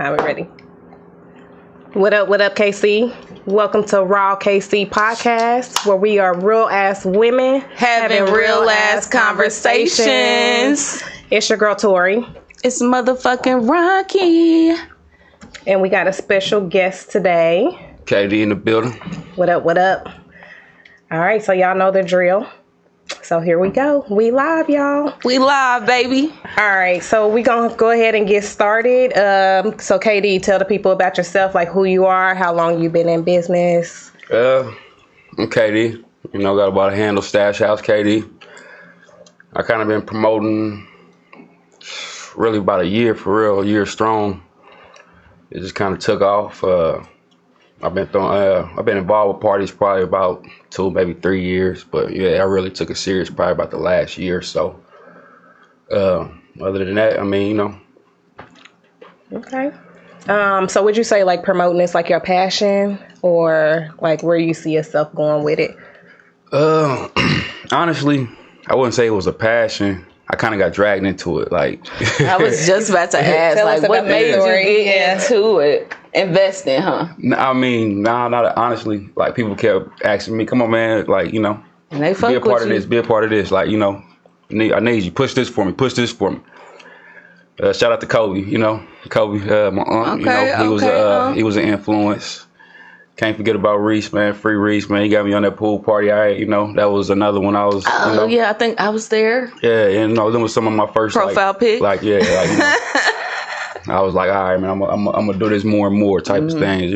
Now we're ready. What up, KC? Welcome to Raw KC Podcast, where we are real ass women having real ass conversations. It's your girl Tori. It's motherfucking Rocky. And we got a special guest today. KD in the building. What up? All right, so y'all know the drill. So here we go. We live, y'all. We live, baby. All right, so we gonna go ahead and get started. So KD, tell the people about yourself, like who you are, how long you been in business. I'm KD. Got about a handle, StashHouse KD. I kind of been promoting really about a year, for real, a year strong. It just kind of took off. I've been involved with parties probably about 2, maybe 3 years, but yeah, I really took it serious probably about the last year or so. Other than that, Okay. So would you say like promoting is like your passion, or like where you see yourself going with it? Honestly, I wouldn't say it was a passion. I kind of got dragged into it. Like I was just about to ask, like, what made you get into it? Investing, huh? Not honestly. Like people kept asking me, "Come on, man! Like, and they fuck be a part with of you. this. Be a part of this. Like, I need you. Push this for me. Push this for me." Shout out to Kobe. Kobe, my aunt. He was an influence. Can't forget about Reese, man. Free Reese, man. He got me on that pool party. That was another one. I was. Yeah, I think I was there. Yeah, and them was some of my first profile pic. I was like, all right, man. I'm gonna do this more and more type of things.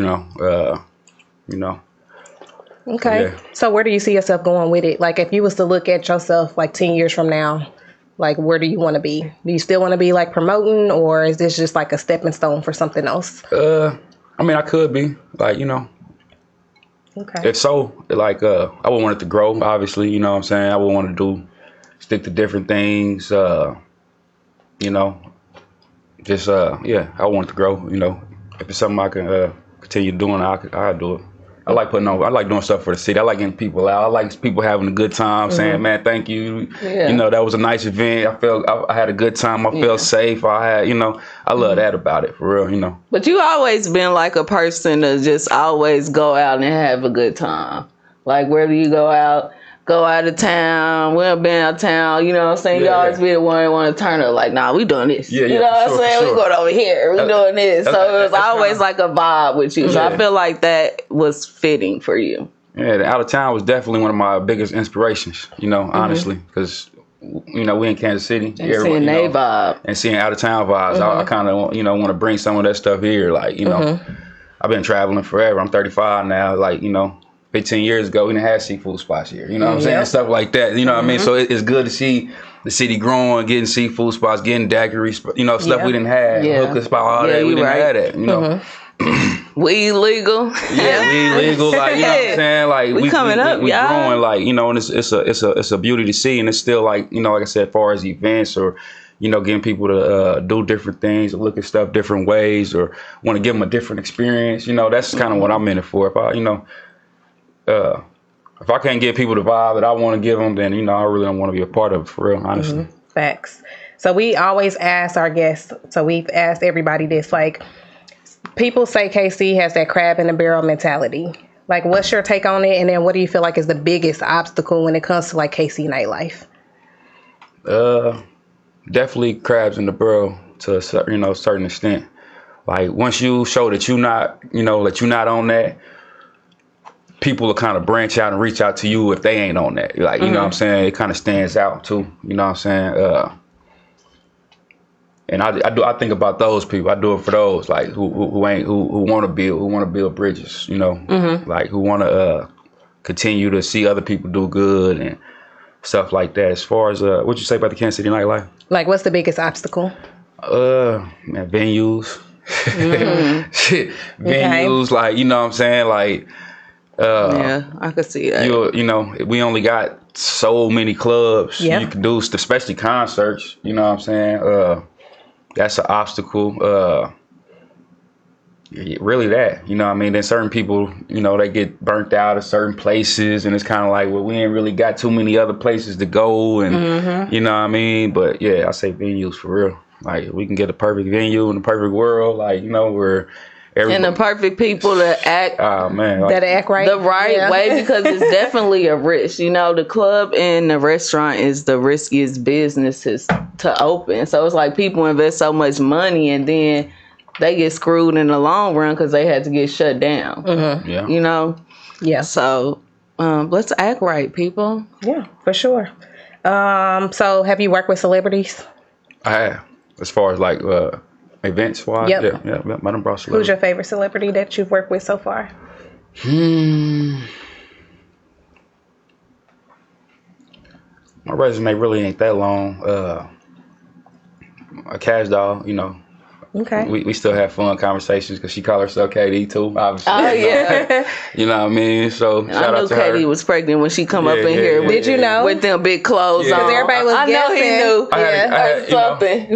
Okay. Yeah. So where do you see yourself going with it? Like if you was to look at yourself like 10 years from now, like where do you want to be? Do you still want to be like promoting, or is this just like a stepping stone for something else? I could be like, Okay. If so, like, I would want it to grow, obviously, you know what I'm saying? I would want to stick to different things, I want it to grow, If it's something I can continue doing, I'll do it. I like doing stuff for the city. I like getting people out. I like people having a good time, saying, man, thank you. Yeah. That was a nice event. I had a good time. I felt safe. I love that about it, for real, But you always been like a person to just always go out and have a good time. Like wherever you go out of town, we done been out of town, you know what I'm saying? You always be the one that want to turn up like, nah, we doing this. Yeah, you know what I'm saying? Sure. We going over here. We doing this. So it was always like a vibe with you. So I feel like that was fitting for you. Yeah, the out of town was definitely one of my biggest inspirations, honestly, because, we in Kansas City. And seeing they vibe. And seeing out of town vibes. I kind of, want to bring some of that stuff here. Like, I've been traveling forever. I'm 35 now. Like, 15 years ago, we didn't have seafood spots here. You know what I'm saying? Stuff like that. You know what I mean? So it's good to see the city growing, getting seafood spots, getting daiquiris, stuff we didn't have. Hookah spot, all that. We didn't have that, We legal. Yeah, we legal. Like, you know what I'm saying? Like, we coming up, we y'all. growing, like, and it's a beauty to see. And it's still like, like I said, as far as events or, getting people to do different things, or look at stuff different ways, or want to give them a different experience. That's kind of what I'm in it for. If I can't give people the vibe that I want to give them, then, I really don't want to be a part of it, for real, honestly. Facts. So we always ask our guests, so we've asked everybody this, like, people say KC has that crab in the barrel mentality. Like, what's your take on it? And then what do you feel like is the biggest obstacle when it comes to, like, KC nightlife? Definitely crabs in the barrel to a certain extent. Like, once you show that you're not, that you're not on that, people will kind of branch out and reach out to you if they ain't on that. Like, you know what I'm saying? It kind of stands out too. You know what I'm saying? And I think about those people. I do it for those, like, who want to build bridges, like, who want to continue to see other people do good and stuff like that. As far as what you say about the Kansas City nightlife? Like, what's the biggest obstacle? Man, venues. Venues, like, you know what I'm saying? Like, I could see that. We only got so many clubs you can do, especially concerts. You know what I'm saying? That's an obstacle. Really that, you know what I mean? Then certain people, they get burnt out at certain places, and it's kind of like, well, we ain't really got too many other places to go, and you know what I mean? But yeah, I say venues for real. Like we can get the perfect venue in the perfect world. Like where and the perfect people to act. Oh man, like, that act right, the right way, because it's definitely a risk. The club and the restaurant is the riskiest businesses to open. So it's like people invest so much money and then they get screwed in the long run because they had to get shut down. Mm-hmm. Yeah. Yeah. So let's act right, people. Yeah, for sure. So have you worked with celebrities? I have, as far as like events wise. Yep. Yeah. I done brought celebrities. Who's your favorite celebrity that you've worked with so far? My resume really ain't that long. A Cash Doll, Okay. We still have fun conversations because she called herself KD too, obviously. Oh yeah. You know what I mean? So shout I out knew to Katie her. was pregnant when she come up in here. Did you know? With them big clothes Yeah. on? 'Cause everybody was I know he guessing. knew. I had, something.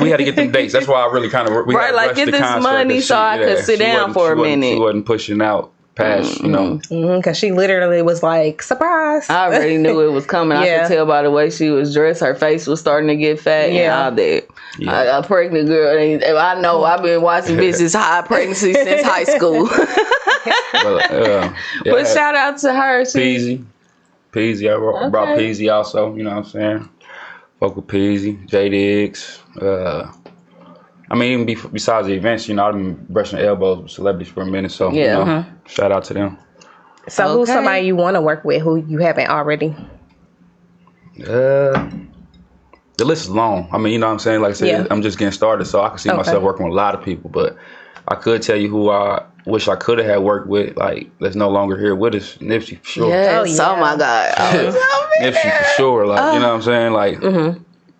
We had to get them dates. That's why I really kind of Right, like, get this money so I could sit down for a minute. She wasn't pushing out past, Because she literally was like, surprise. I already knew it was coming. I Yeah. could tell by the way she was dressed. Her face was starting to get fat. Yeah. And all that. Yeah. A pregnant girl. I know I've been watching bitches high pregnancy since high school. But shout out to her. Peasy. I brought Peasy also, you know what I'm saying? Fuck with Peasy, J Diggs. Even besides the events, I've been brushing elbows with celebrities for a minute, so shout out to them. So who's somebody you want to work with who you haven't already? The list is long. You know what I'm saying? Like I said, I'm just getting started, so I can see myself working with a lot of people, but I could tell you who I wish I could have had worked with, like, that's no longer here with us. Nipsey, for sure. Yes. Oh my God. Nipsey, for sure. Like, you know what I'm saying? Like,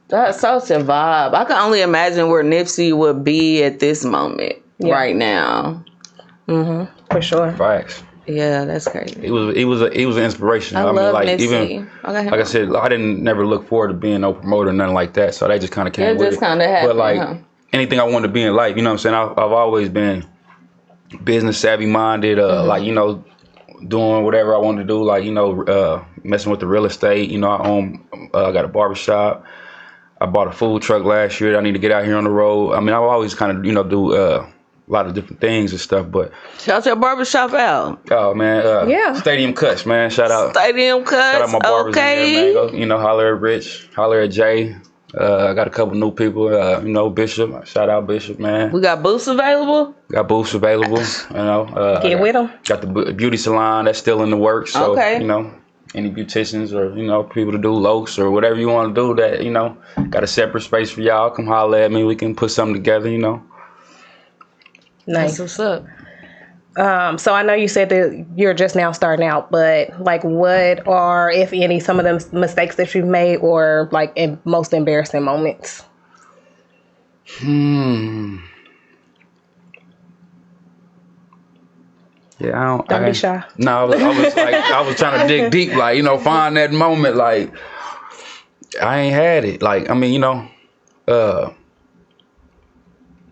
That's such a vibe. I can only imagine where Nipsey would be at this moment right now. For sure. facts. Yeah, that's crazy. He was an inspiration. I love like Nipsey. even like I said, I didn't never look forward to being no promoter or nothing like that. So that just kind of came It with just it. kind of happened. But like anything I wanted to be in life, you know what I'm saying? I've always been business savvy minded. Like doing whatever I wanted to do. Like messing with the real estate. I own. I got a barbershop. I bought a food truck last year. I need to get out here on the road. I've always kind of do a lot of different things and stuff, but shout your barbershop out. Oh man, Stadium Cuts, man. Shout out Stadium Cuts. Shout out my barbers in there, man. Go, holler at Rich, holler at Jay. I got a couple new people. Bishop. Shout out Bishop, man. We got booths available. Got booths available. Get with them. Got the beauty salon that's still in the works. So any beauticians or people to do lokes or whatever you want to do that got a separate space for y'all. Come holler at me. We can put something together. Nice. That's what's up. So I know you said that you're just now starting out, but like, what are, if any, some of the mistakes that you've made, or like most embarrassing moments? Yeah, Don't be shy. No, I was trying to dig deep, like find that moment. Like I ain't had it. Like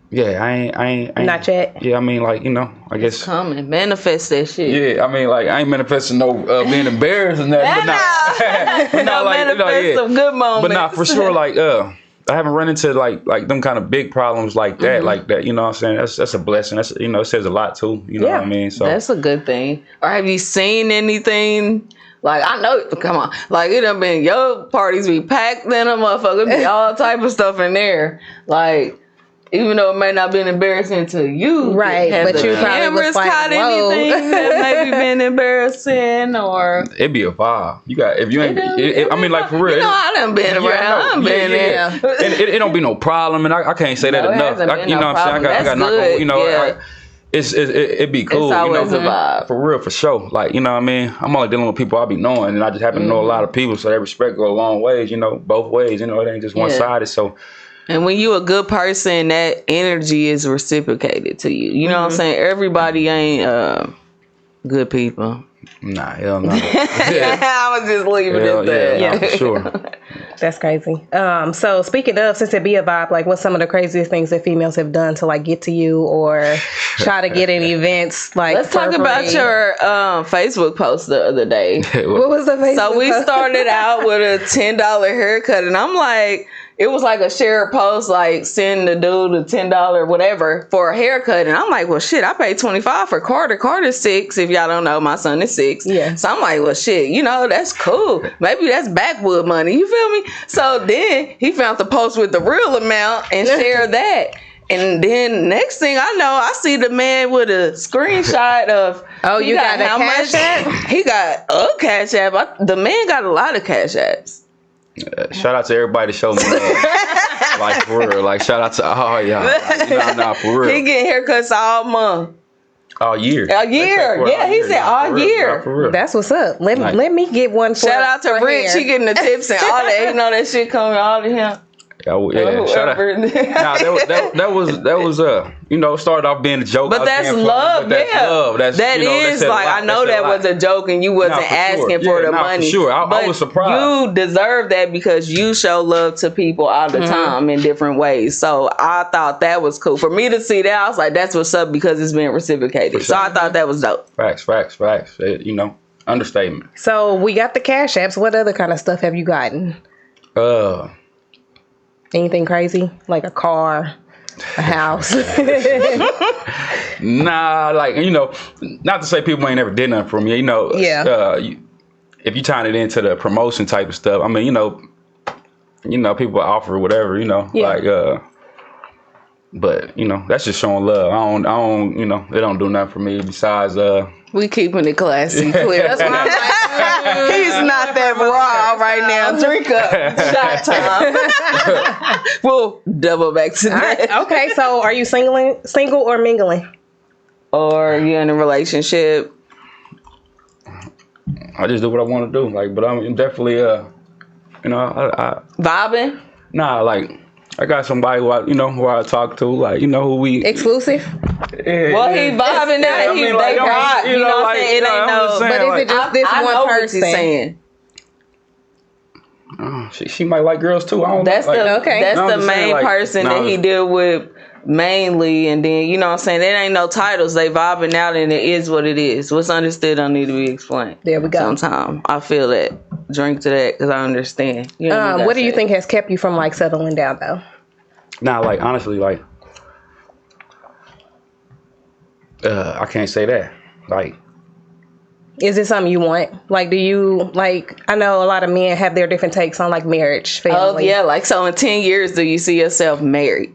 yeah, I ain't. Not yet. Yeah, I guess. Coming, manifest that shit. Yeah, I ain't manifesting no being embarrassed and that, but not like manifest some good moments. But not for sure. Like I haven't run into like them kind of big problems like that. Like that, you know what I'm saying? That's a blessing. That's it says a lot too. You know what I mean? So that's a good thing. Or have you seen anything? Like, I know, come on. Like, it done been, parties be packed, then a motherfucker be all type of stuff in there. Like, even though it may not been embarrassing to you, right? But you probably was like, caught whoa. anything that maybe been embarrassing, or it'd be a vibe. You got if you ain't. Like for real. I done been around. I done been there. And it don't be no problem, and I can't say that enough. What I'm saying? I got knock on. It'd be cool. It's always a vibe. For real, for sure. Like, you know what I mean? I'm only dealing with people I be knowing, and I just happen to know a lot of people, so that respect go a long ways, both ways. It ain't just one-sided, so. And when you a good person, that energy is reciprocated to you. You know what I'm saying? Everybody ain't good people. Nah, hell no. I was just leaving it there. Yeah, for sure. That's crazy. So speaking of, since it be a vibe, like what's some of the craziest things that females have done to like get to you or try to get in events? Like, let's talk about your Facebook post the other day. What was the Facebook So we post? started out with a $10 haircut, and I'm like, it was like a shared post, like send the dude a $10 whatever for a haircut. And I'm like, well, shit, I paid $25 for Carter. Carter's 6. If y'all don't know, my son is 6. Yeah. So I'm like, well, shit, you know, that's cool. Maybe that's backwood money. You feel me? So then he found the post with the real amount and shared that. And then next thing I know, I see the man with a screenshot of, you got a Cash App? He got a Cash App. The man got a lot of Cash Apps. Shout out to everybody that showed me love. Like, for real. Like, shout out to all y'all. Like, nah, for real. He getting haircuts all month. All year. A year. Yeah, he said all year. Nah, for real. That's what's up. Let me get one for Shout out to for Rich. hair. He getting the tips and all that. You know that shit coming all to him. Yeah, shout out. That was you know, started off being a joke. But that's love, but that's love. That's, that you know, is like, I know that was a joke and you wasn't asking for the money. For sure. I was surprised. You deserve that because you show love to people all the time in different ways. So I thought that was cool. For me to see that, I was like, that's what's up because it's being reciprocated. Sure. So I thought that was dope. Facts. You know, understatement. So we got the Cash Apps. What other kind of stuff have you gotten? Anything crazy? Like a car, a house? Nah, like, you know, not to say people ain't never did nothing for me. You know, if you tying it into the promotion type of stuff, I mean, you know, people offer whatever, you know, like, but you know, that's just showing love. I don't, you know, it don't do nothing for me besides, we keeping it classy, clear. That's why I'm like, he's not that raw right now. Drink up. Shot time. We'll double back to that. Right. Okay, so are you single or mingling? Or you in a relationship? I just do what I want to do. Like, but I'm definitely, you know, I Vibing? Nah, like, I got somebody who I talk to, like, you know, who we Exclusive? Yeah, well, he vibing now. Yeah, I mean, like, they rock. You know what I'm like, saying? It no, ain't I'm no. just saying, But is like, it just this I one know person? What you're saying. She might like girls too. I don't That's know. Like, that's no, the I'm just main saying, like, person no, that he deal with mainly, and then you know what I'm saying. There ain't no titles. They vibing out, and it is what it is. What's understood don't need to be explained. There we go. Sometimes I feel that. Drink to that because I understand. You know what do you think has kept you from like settling down though? Nah, like honestly, like I can't say that. Like, is it something you want? Like, do you like? I know a lot of men have their different takes on like marriage, family. Oh yeah, like so. In 10 years, do you see yourself married?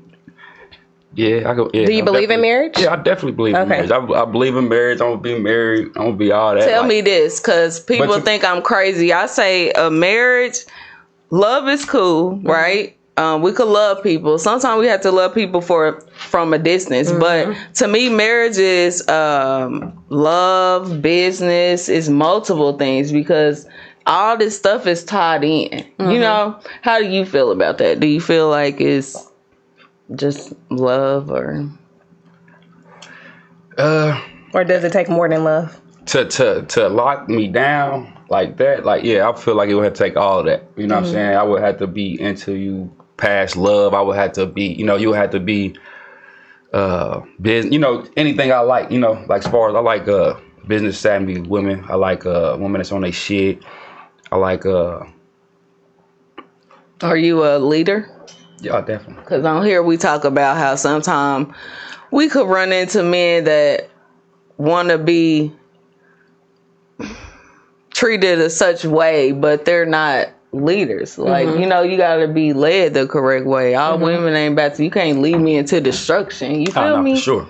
Yeah, I go. Yeah, do you believe in marriage? Yeah, I definitely believe in marriage. I believe in marriage. I'm gonna be married. I'm gonna be all that. Tell me this, because people think I'm crazy. I say a marriage, love is cool, right? We could love people. Sometimes we have to love people from a distance. But to me, marriage is love, business, is multiple things because all this stuff is tied in. You know, how do you feel about that? Do you feel like it's just love or does it take more than love? To lock me down like that? Like, yeah, I feel like it would have to take all of that. You know what I'm saying? I would have to be into you past love. I would have to be, you know, you would have to be business, you know, anything I like, you know, like as far as I like business savvy women. I like women that's on their shit. I like are you a leader? Yeah, definitely. Because on here we talk about how sometimes we could run into men that want to be treated a such way, but they're not leaders. Like, you know, you got to be led the correct way. All women ain't about to, you can't lead me into destruction. You feel me? For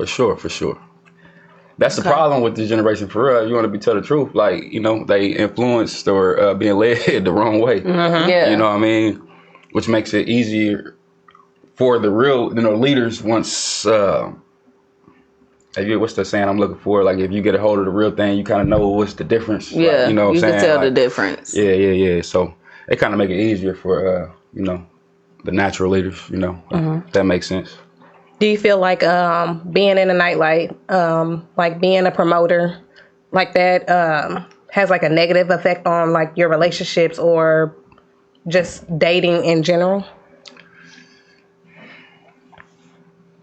sure. That's the problem with this generation for real. You want to be tell the truth. Like, you know, they influenced or being led the wrong way. Yeah. You know what I mean? Which makes it easier for the real, you know, leaders once, what's the saying I'm looking for? Like, if you get a hold of the real thing, you kind of know what's the difference. Yeah, like, you know what I'm saying? can tell like, the difference. Yeah. So it kind of make it easier for, you know, the natural leaders, you know, if that makes sense. Do you feel like being in a nightlife, like being a promoter, like that has like a negative effect on like your relationships or just dating in general?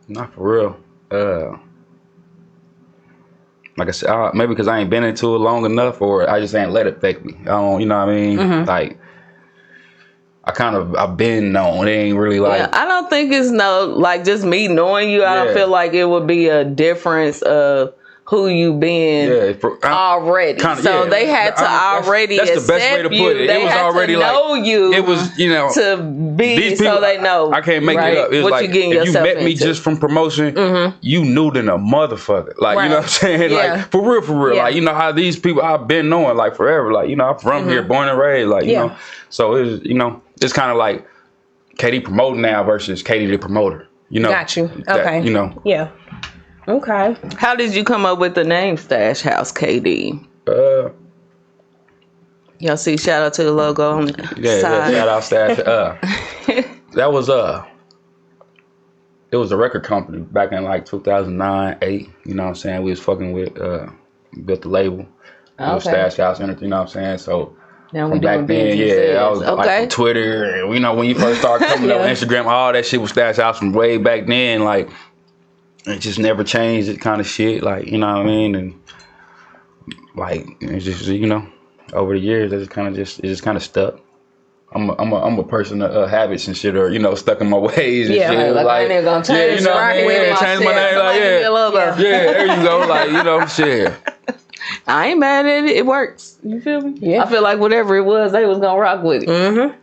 Not for real. Like I said, maybe because I ain't been into it long enough, or I just ain't let it affect me. I don't, you know what I mean? Like, I've been known. It ain't really like. Yeah, I don't think it's like just me knowing you. I don't feel like it would be a difference of who you been already. So they had to already that's accept the best way to put you. it. They It was had already to know like you. It was to be these people, so they know. I can't make it up. It's what like you getting if you yourself met me into. just from promotion, you knew than a motherfucker. Like you know what I'm saying? Like for real. Yeah. Like you know how these people I've been knowing like forever. Like you know I'm from here, born and raised. Like you know, so it's it's kind of like KD promoting now versus KD the promoter. You know, Got you. Okay. You know, Yeah. Okay. How did you come up with the name StashHouse KD? Y'all see, shout out to the logo on the side. Shout out Stash. That was it was a record company back in like 2009, 8. You know what I'm saying? We was fucking with built the label. It was Stash House Entertainment. You know what I'm saying? So now from back then, I was like from Twitter, and you know when you first started coming up on Instagram, all that shit was Stash House from way back then. Like it just never changed. It kind of shit. Like you know what I mean? And like it's just over the years, it just kind of stuck. I'm a person of habits and shit, or stuck in my ways and shit. Like I ain't gonna change. You know what I mean? Change my name, like there you go, like shit. I ain't mad at it. It works. You feel me? Yeah. I feel like whatever it was, they was gonna rock with it. Mm-hmm.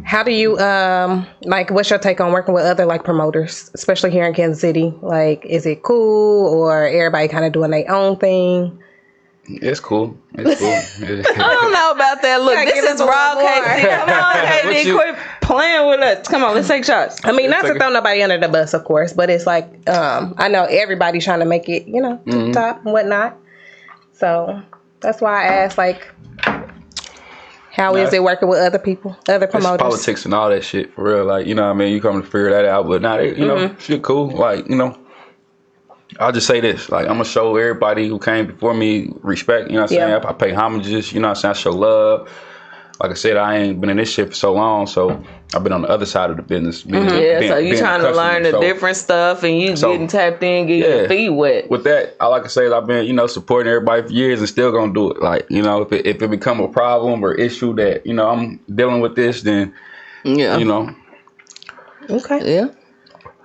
How do you like? What's your take on working with other like promoters, especially here in Kansas City? Like, is it cool, or everybody kind of doing their own thing? It's cool. It's cool. I don't know about that. Look, this is raw KC. Come on, KD, quit playing with us. Come on, let's take shots. I mean, not to throw nobody under the bus, of course, but it's like I know everybody's trying to make it, to the top and whatnot. So that's why I asked, like, how is it working with other people, other promoters? It's politics and all that shit, for real. Like, you know what I mean? You come to figure that out, but now, shit cool. Like, I'll just say this. Like, I'm going to show everybody who came before me respect, you know what I'm saying? I pay homages, you know what I'm saying? I show love. Like I said, I ain't been in this shit for so long, so I've been on the other side of the business. So you trying to learn the different stuff, and you getting tapped in, getting your feet wet. With that, I like to say that I've been, supporting everybody for years and still gonna do it. Like, if it become a problem or issue that, I'm dealing with this, then, Okay. Yeah.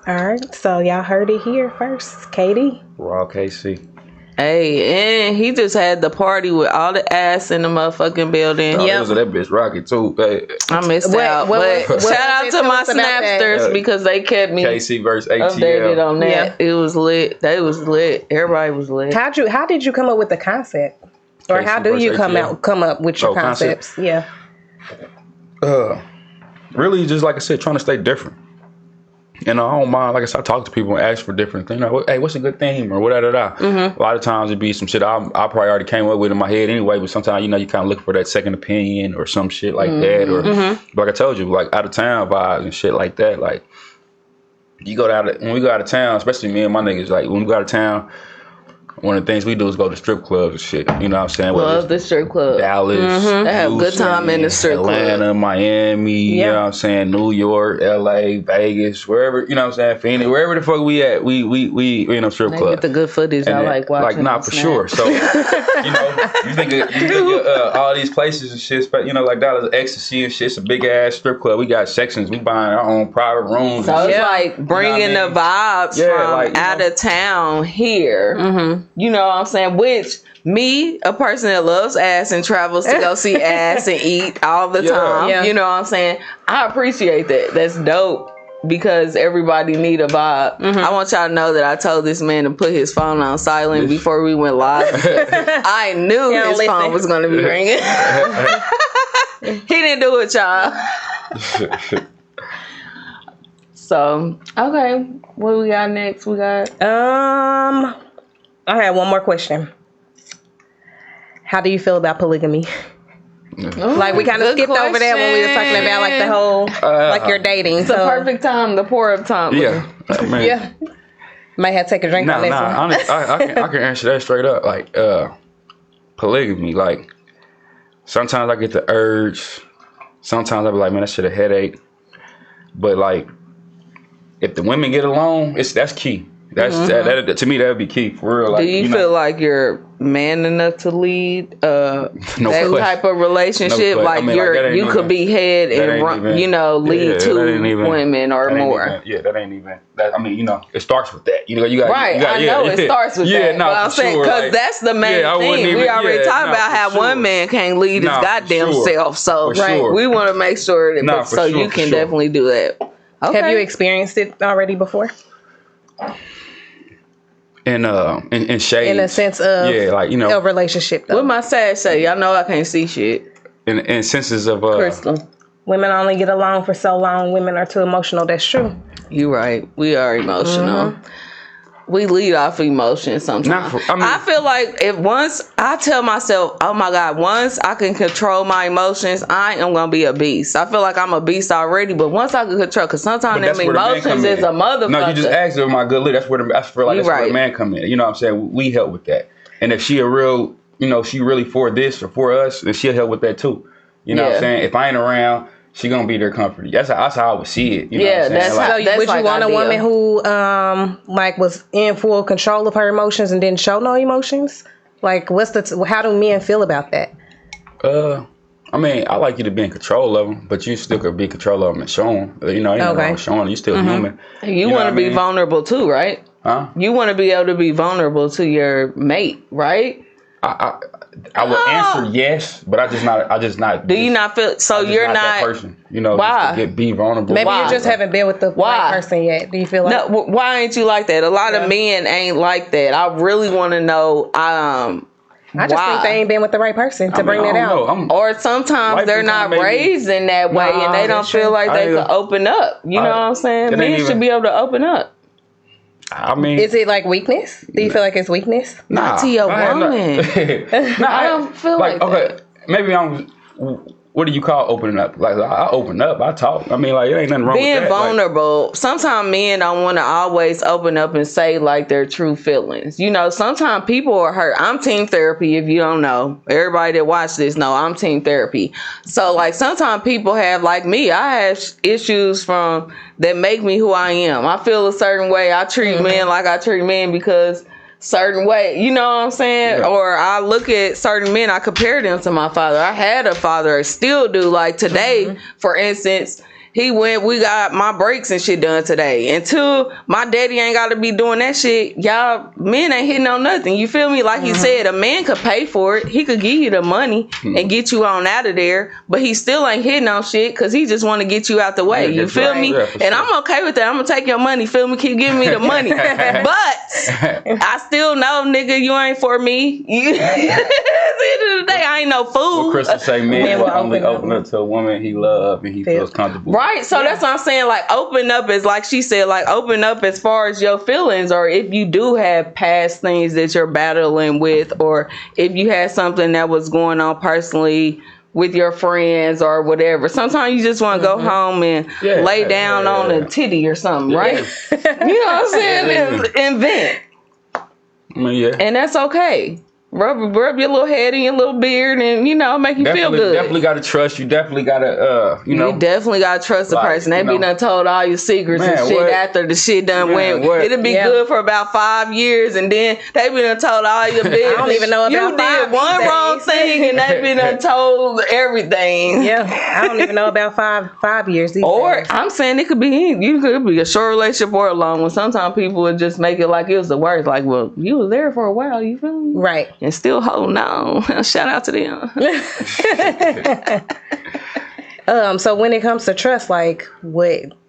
All right. So y'all heard it here first. KD. Raw KC. Hey, and he just had the party with all the ass in the motherfucking building. That bitch rocket too. Hey. I missed out. But shout out to my Snapsters because they kept me KC versus ATL. Updated on that. Yeah. It was lit. They was lit. Everybody was lit. How did you come up with the concept? Or KC how do you come up with your concepts? Concept? Yeah. Really, just like I said, trying to stay different. I don't mind. Like I said, I talk to people and ask for different things. Hey, what's a good theme or whatever. A lot of times it'd be some shit I probably already came up with in my head anyway. But sometimes you kind of look for that second opinion or some shit like that. Or like I told you, like out of town vibes and shit like that. Like when we go out of town, especially me and my niggas. Like when we go out of town, one of the things we do is go to strip clubs and shit. You know what I'm saying? Love the strip club. Dallas. They have a good time in the strip club. Atlanta, Miami, you know what I'm saying? New York, LA, Vegas, wherever, you know what I'm saying? Phoenix, wherever the fuck we at, we in a strip club. Get the good footage. I like watching. Like, for sure. So, you think of all these places and shit, like Dallas Ecstasy and shit, it's a big ass strip club. We got sections. We buying our own private rooms. So it's like bringing the vibes from out of town here. You know what I'm saying? Which me, a person that loves ass and travels to go see ass and eat all the time. Yeah. You know what I'm saying? I appreciate that. That's dope because everybody need a vibe. I want y'all to know that I told this man to put his phone on silent before we went live. I knew his phone was going to be ringing. He didn't do it, y'all. So, okay. What we got next? We got... I have one more question. How do you feel about polygamy? Like we kind of skipped over that when we were talking about like the whole like your dating. It's the perfect time, the pour up time. Yeah, yeah. Might have to take a drink on this one. I can answer that straight up. Like polygamy. Like sometimes I get the urge. Sometimes I be like, man, that shit a headache. But like, if the women get along, that's key. That's that to me that would be key for real. Like, do you feel like you're man enough to lead that type of relationship? No, like you could be head and run, lead two women or more. That ain't even. That, I mean, it starts with that. You got right. I know it starts with that. No, but I'm saying because that's the main thing. We already talked about how one man can't lead his goddamn self. So we want to make sure that you can definitely do that. Okay. Have you experienced it already before? In shades. In a sense of a relationship though. What my sad say? Y'all know I can't see shit. In senses of Crystal. Women only get along for so long. Women are too emotional. That's true. You right. We are emotional. Mm-hmm. We lead off emotions sometimes. I feel like if once I tell myself, oh my God, once I can control my emotions, I am going to be a beast. I feel like I'm a beast already, but once I can control, because sometimes them emotions is a motherfucker. No, you just asked her, my good lady. That's where the man come in. You know what I'm saying? We help with that. And if she a real, she really for this or for us, then she'll help with that too. You know what I'm saying? If I ain't around, she gonna be there comforting. That's how I would see it. You know what I'm saying? Would you want a woman who was in full control of her emotions and didn't show no emotions? Like, how do men feel about that? I mean, I like you to be in control of them, but you still could be in control of them and show them. Ain't nothing wrong showing them. You still human. You want to be vulnerable too, right? Huh? You want to be able to be vulnerable to your mate, right? I would answer yes, but I just not. Do you not feel so? You're not that person. Why? Just to be vulnerable. Maybe you just haven't been with the right person yet. Do you feel like? No. Why ain't you like that? A lot of men ain't like that. I really want to know. I just think they ain't been with the right person to bring that out. Or sometimes they're not raised in that way, and they don't feel like they can open up. You know what I'm saying? Men should be able to open up. I mean, is it like weakness? Do you feel like it's weakness? Not to your woman. I don't feel like that. Maybe what do you call opening up? Like, I open up, I talk. I mean, like, it ain't nothing wrong with that. Being vulnerable. Sometimes men don't want to always open up and say like their true feelings. Sometimes people are hurt. I'm team therapy. If you don't know, everybody that watch this know I'm team therapy. So like sometimes people have, like me, I have issues that make me who I am. I feel a certain way. I treat men like I treat men because certain way, you know what I'm saying? Yeah. Or I look at certain men, I compare them to my father. I had a father, I still do. Like today, for instance, we got my brakes and shit done today. Until my daddy ain't got to be doing that shit, y'all men ain't hitting on nothing. You feel me? Like you said, a man could pay for it. He could give you the money and get you on out of there, but he still ain't hitting on shit because he just want to get you out the way. You feel me? Yeah, and I'm okay with that. I'm gonna take your money. Feel me? Keep giving me the money. But I still know, nigga, you ain't for me. At the end of the day, I ain't no fool. What Crystal say, men will only open up to a woman he loves and he feels comfortable. Right, so that's what I'm saying. Like, open up is like she said. Like, open up as far as your feelings, or if you do have past things that you're battling with, or if you had something that was going on personally with your friends or whatever. Sometimes you just want to go home and lay down on a titty or something, right? You know what I'm saying? And vent. I mean, and that's okay. Rub your little head and your little beard and, make you feel good. Definitely got to trust. You definitely got to, You definitely got to trust the person. They be done told all your secrets and shit after the shit done went. It'll be good for about 5 years and then they be done told all your business. I don't even know about you did one wrong thing and they be done told everything. Yeah, I don't even know about five years either. Or I'm saying it could be a short relationship or a long one. Sometimes people would just make it like it was the worst. Like, well, you was there for a while. You feel me? Right. And still holding on. Shout out to them. So when it comes to trust, like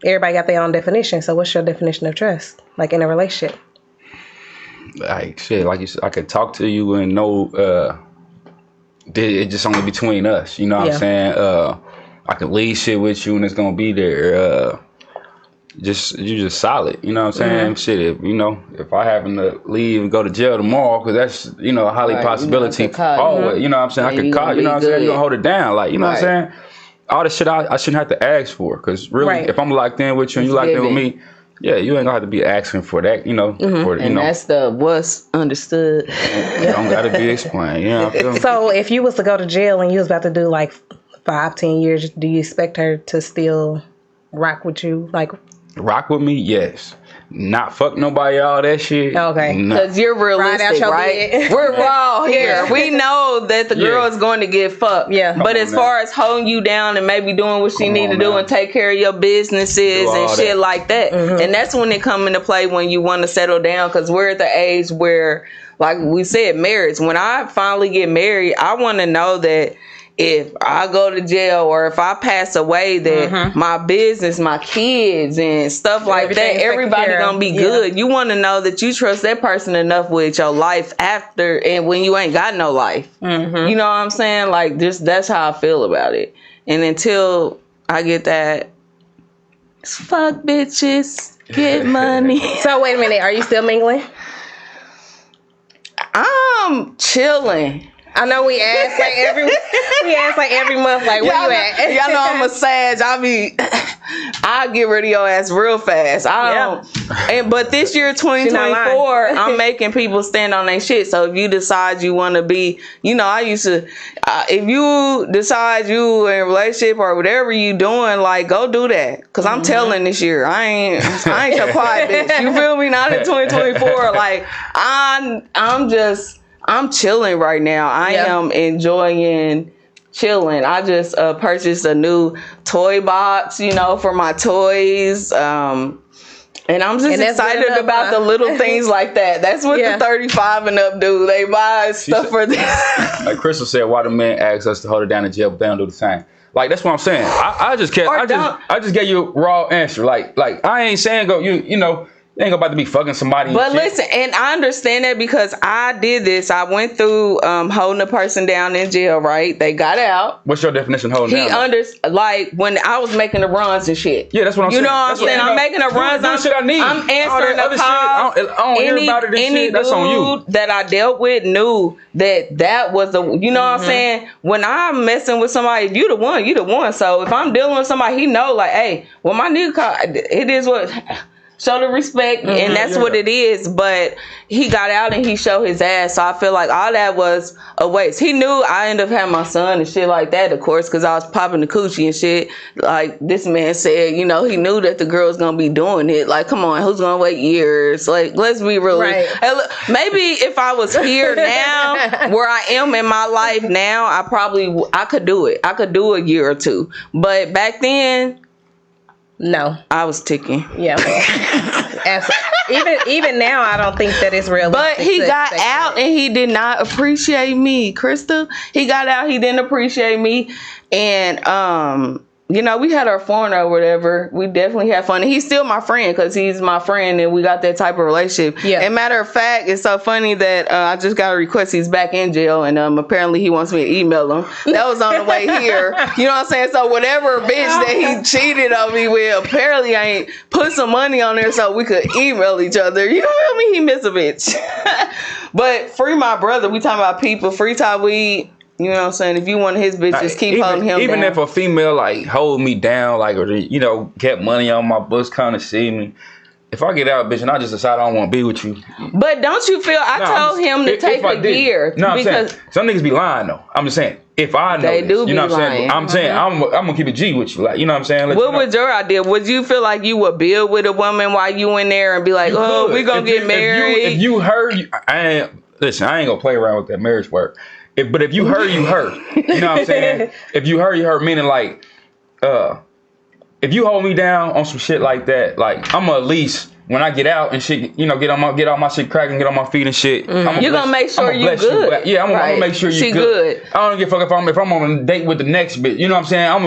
everybody got their own definition. So what's your definition of trust? Like in a relationship? Like shit, like you said, I could talk to you and know it's just only between us. You know what I'm saying? I could leave shit with you and it's gonna be there. You just solid, you know what I'm saying? Shit, if I happen to leave and go to jail tomorrow, because that's a highly possibility. Always, you know what I'm saying? I could call, you know what I'm saying? You gonna hold it down, like you know what I'm saying? All the shit I shouldn't have to ask for, because really, if I'm locked in with you and you locked in with me, you ain't gonna have to be asking for that, that's the what's understood. It don't gotta be explained, So if you was to go to jail and you was about to do like 5-10 years, do you expect her to still rock with you, like? Rock with me, yes. Not fuck nobody, all that shit. Okay. No. Because you're realistic, right? We're raw here. We know that the girl is going to get fucked. Yeah. But as far as holding you down and maybe doing what she need to do and take care of your businesses and shit like that. And that's when it come into play when you want to settle down, because we're at the age where, like we said, marriage. When I finally get married, I want to know that if I go to jail or if I pass away, that my business, my kids and stuff like that, everybody gonna be good. You want to know that you trust that person enough with your life after and when you ain't got no life. You know what I'm saying? Like, that's how I feel about it. And until I get that, fuck bitches, get money. So wait a minute, are you still mingling? I'm chilling. I know we ask like every month, like, where you at? Y'all know I'm a Sag. I get rid of your ass real fast. But this year, 2024, I'm making people stand on their shit. So if you decide you want to be, I used to, if you decide you in a relationship or whatever you doing, like, go do that. Cause I'm telling this year, I ain't your quiet bitch. You feel me? Not in 2024. Like, I'm chilling right now. I am enjoying chilling. I just purchased a new toy box, for my toys. And I'm just excited about the little things like that. That's what the 35 and up do. They buy stuff for this. Like Crystal said, why the men ask us to hold it down in jail, but they don't do the same. Like, that's what I'm saying. I just gave you a raw answer. Like I ain't saying go, you ain't about to be fucking somebody. But listen, and I understand that because I did this. I went through holding a person down in jail, right? They got out. What's your definition of holding down? Like when I was making the runs and shit. Yeah, that's what I'm saying. You know what I'm saying? I'm making the runs. I'm shit I need. I'm answering the calls. I don't hear about it. Any shit. That's on you. dude that I dealt with knew that was the, what I'm saying? When I'm messing with somebody, if you the one, you the one. So if I'm dealing with somebody, he know like, hey, well, my nigga call, it is what... Show the respect, and that's what it is. But he got out and he showed his ass. So I feel like all that was a waste. He knew I ended up having my son and shit like that, of course, because I was popping the coochie and shit. Like this man said, he knew that the girl's gonna be doing it. Like, come on, who's gonna wait years? Like, let's be real. Right. Maybe if I was here now, where I am in my life now, I could do it. I could do a year or two. But back then, no, I was ticking. Yeah. even now, I don't think that it's real. But he got out and he did not appreciate me, Crystal. He got out, he didn't appreciate me, and we had our fun or whatever. We definitely had fun, and he's still my friend because he's my friend, and we got that type of relationship. Yeah. And matter of fact, it's so funny that I just got a request. He's back in jail, and apparently he wants me to email him. That was on the way here. You know what I'm saying? So whatever bitch that he cheated on me with, apparently I ain't put some money on there so we could email each other. You know what I mean? He missed a bitch. But free my brother. We talking about people. Free Ty Weed. You know what I'm saying? If you want his bitches, keep holding him even down. If a female like hold me down, like, or kept money on my books, kind of see me. If I get out, bitch, and I just decide I don't want to be with you. But don't you feel? I told him to take a year. No, I'm saying some niggas be lying though. I'm just saying if I know they this, do you know be what I'm lying. saying. I'm saying I'm gonna keep a G with you, like, you know what I'm saying. What was your idea? Would you feel like you would build with a woman while you in there and be like, we gonna get married? If you heard, I ain't gonna play around with that marriage word. But if you heard, you heard. You know what I'm saying? If you heard, you heard. Meaning like, if you hold me down on some shit like that, like I'm gonna at least when I get out and shit, get all my shit cracking, get on my feet and shit. You're gonna make sure you good. I'm gonna make sure you good. I don't give a fuck if I'm on a date with the next bitch. You know what I'm saying? I'm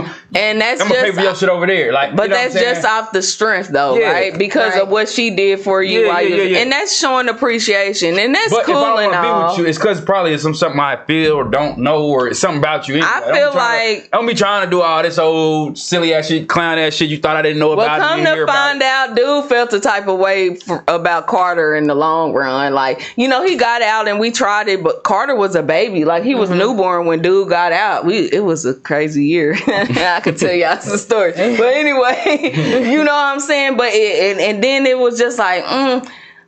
gonna pay for your shit over there. Like, but that's just off the strength though, right? Because of what she did for you, and that's showing appreciation, and that's cool. But if I want to be with you, it's because probably it's something I feel or don't know, or it's something about you. I feel like I don't be trying to do all this old silly ass shit, clown ass shit you thought I didn't know about. Well, come to find out, dude felt the type of way about Carter in the long run. Like, he got out and we tried it, but Carter was a baby. Like, he was newborn when dude got out. It was a crazy year. I could tell y'all some stories. But anyway, you know what I'm saying? But and then it was just like,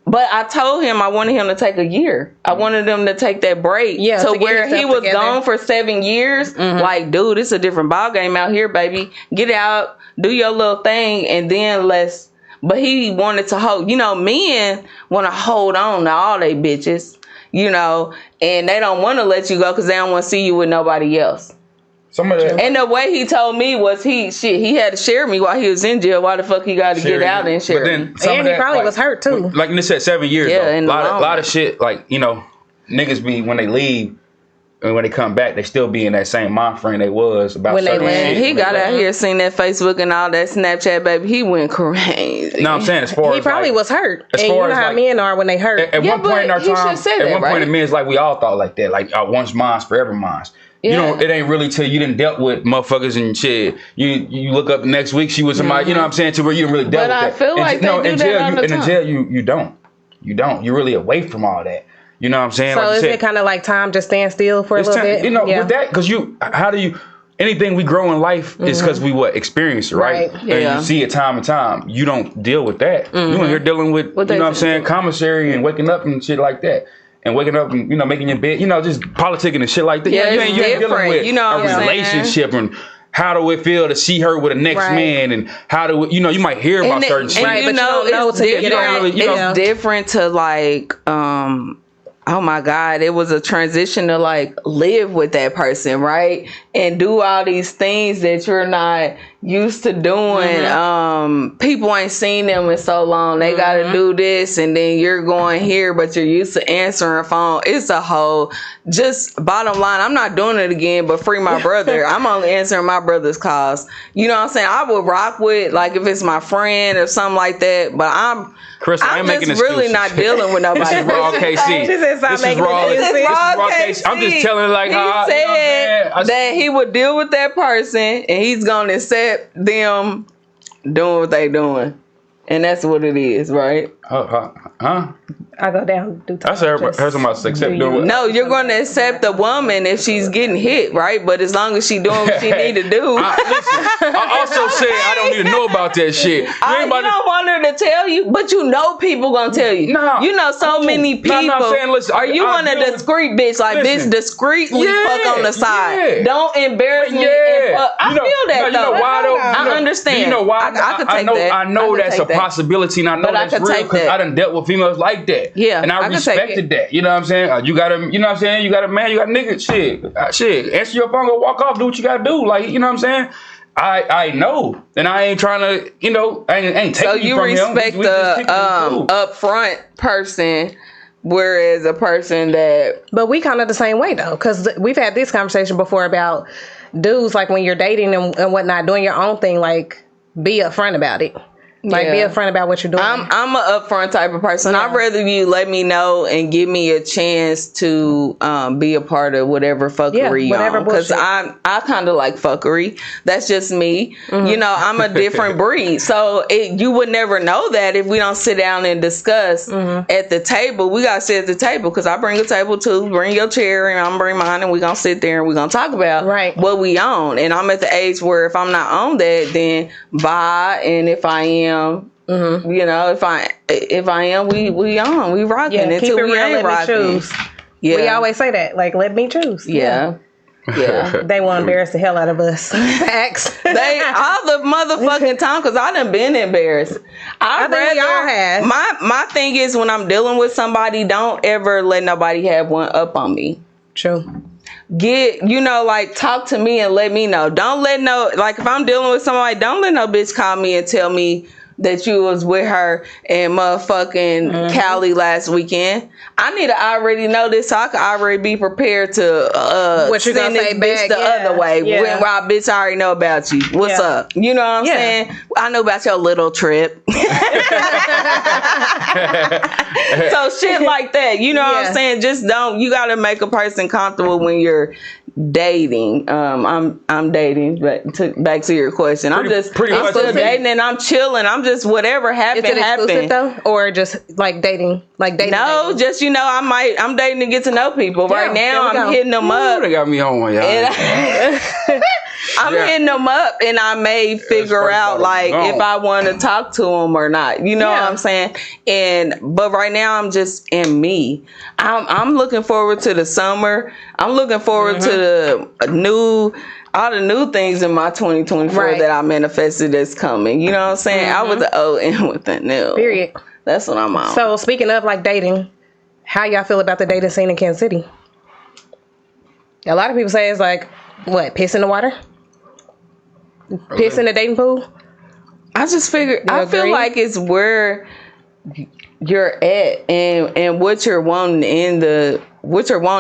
But I told him I wanted him to take a year. I wanted him to take that break. Yeah, to where he was gone for 7 years. Like, dude, it's a different ball game out here, baby. Get out, do your little thing, and then let's. but he wanted to hold. Men want to hold on to all they bitches, and they don't want to let you go because they don't want to see you with nobody else. Some of that. And the way he told me was he had to share me while he was in jail. Why the fuck he got to get out and share? But then And he probably was hurt too. Like you said, 7 years. Yeah, though. in A the lot long of shit. Like niggas be when they leave. And when they come back, they still be in that same mind frame they was about When they certain land. shit. He got out here, seen that Facebook and all that Snapchat, baby. He went crazy. No, I'm saying as far as He probably was hurt. as And you far know as, how like- men are when they hurt. At one point in our but he time, should say at that, one point right? in men's, like we all thought like that, like once mine's forever mine's. Yeah. It ain't really till you didn't dealt with motherfuckers and shit. You look up the next week, she was somebody, you know what I'm saying, to where you didn't really dealt But with I that. feel In like j- no, they do in that jail, all the in the time. jail, you don't. You don't. You're really away from all that. You know what I'm saying? So like you is said, it kind of like time just stand still for a it's little time- bit? with that, because how do you, anything we grow in life is because we experience it, right? Right. And Yeah. you see it time and time. You don't deal with that. You in here dealing with, What you they know what I'm finna saying, do? commissary and waking up and shit like that. And waking up and, making your bed, just politicking and shit like that. Yeah, you it's ain't dealing different, with you know a what I'm saying? relationship and how do it feel to see her with a next Right. man and how do it, you might hear about certain shit. Right, but you don't know it's till you get different. out. really- It's different to like, oh my God, it was a transition to like live with that person, right? And do all these things that you're not used to doing. People ain't seen them in so long. They got to do this, and then you're going here, but you're used to answering a phone. It's a whole, just bottom line, I'm not doing it again, but free my brother. I'm only answering my brother's calls. You know what I'm saying? I would rock with, like, if it's my friend or something like that, but Crystal, I I'm ain't making just really excuses. not dealing with nobody. This is raw KC. She said stop This is making raw. excuses. This is raw KC. KC. I'm just telling like He how you know what I'm said saying? that he would deal with that person and he's gonna accept them doing what they doing, and that's what it is, right? Huh? I go down. Do I said heard somebody say accept doing what? No, you're gonna accept the woman if she's getting hit, right? But as long as she doing what she need to do. I also said I don't need to know about that shit. You don't want her to tell you, but you know people gonna tell you. No. You know so many people. No, I'm saying, listen, are you I want a deal with- discreet bitch like Listen. bitch discreetly fuck on the side? Yeah. Don't embarrass me. And fuck. I feel that you know though. why though? I understand. You know why? I could take that. I know I could that's a take that. possibility, and I know But I that's could real take because that. I done dealt with females like that. Yeah, and I I could take respected that. You know what I'm saying? You got a, you know what I'm saying? You got a man, you got a nigga. Shit. Answer your phone, go walk off, do what you gotta do. Like, you know what I'm saying? I know, and I ain't trying to, I ain't taking So you you from him. respect We just kicking it cool. upfront person, whereas a person that But we kind of the same way though, because we've had this conversation before about dudes, like when you're dating and whatnot, doing your own thing, like be upfront about it. Like be Yeah. upfront about what you're doing. I'm a upfront type of person. Yeah. I'd rather you let me know and give me a chance to be a part of whatever fuckery whatever because bullshit. I kind of like fuckery. That's just me. You know, I'm a different breed. So you would never know that if we don't sit down and discuss at the table. We gotta sit at the table because I bring a table too. Bring your chair and I'm bring mine, and we gonna sit there and we gonna talk about what we own. And I'm at the age where if I'm not on that, then bye. And if I am. You know, if I am, we on, we rocking keep until it we real, ain't let me rocking. choose. Yeah, We always say that, like let me choose. yeah. They want to embarrass the hell out of us. Facts. They all the motherfucking time because I done been embarrassed. I think we all have. My thing is when I'm dealing with somebody, don't ever let nobody have one up on me. True. Like talk to me and let me know. Don't let if I'm dealing with somebody, don't let no bitch call me and tell me that you was with her and motherfucking Cali last weekend. I need to already know this so I can already be prepared to what you send gonna this say bitch back, the other way. Yeah. When I bitch I already know about you. What's up? You know what I'm saying? I know about your little trip. So shit like that. You know what I'm saying? Just you gotta make a person comfortable when you're dating. I'm dating, but back to your question. I'm still dating and I'm chilling. I'm just whatever happened. Is it exclusive though, or just like dating, No, dating? just I'm dating to get to know people. Right now, I'm hitting them up. They got me on one, y'all. I'm hitting them up, and I may figure out like if I want to talk to them or not. You know what I'm saying? But right now I'm just in me. I'm looking forward to the summer. I'm looking forward to all the new things in my 2024 that I manifested that's coming. You know what I'm saying? Out with the old and with the new. Period. That's what I'm on. So speaking of like dating, how y'all feel about the dating scene in Kansas City? A lot of people say it's like, what, piss in the water? Piss in the dating pool? I just figured, I feel like it's where you're at and what you're wanting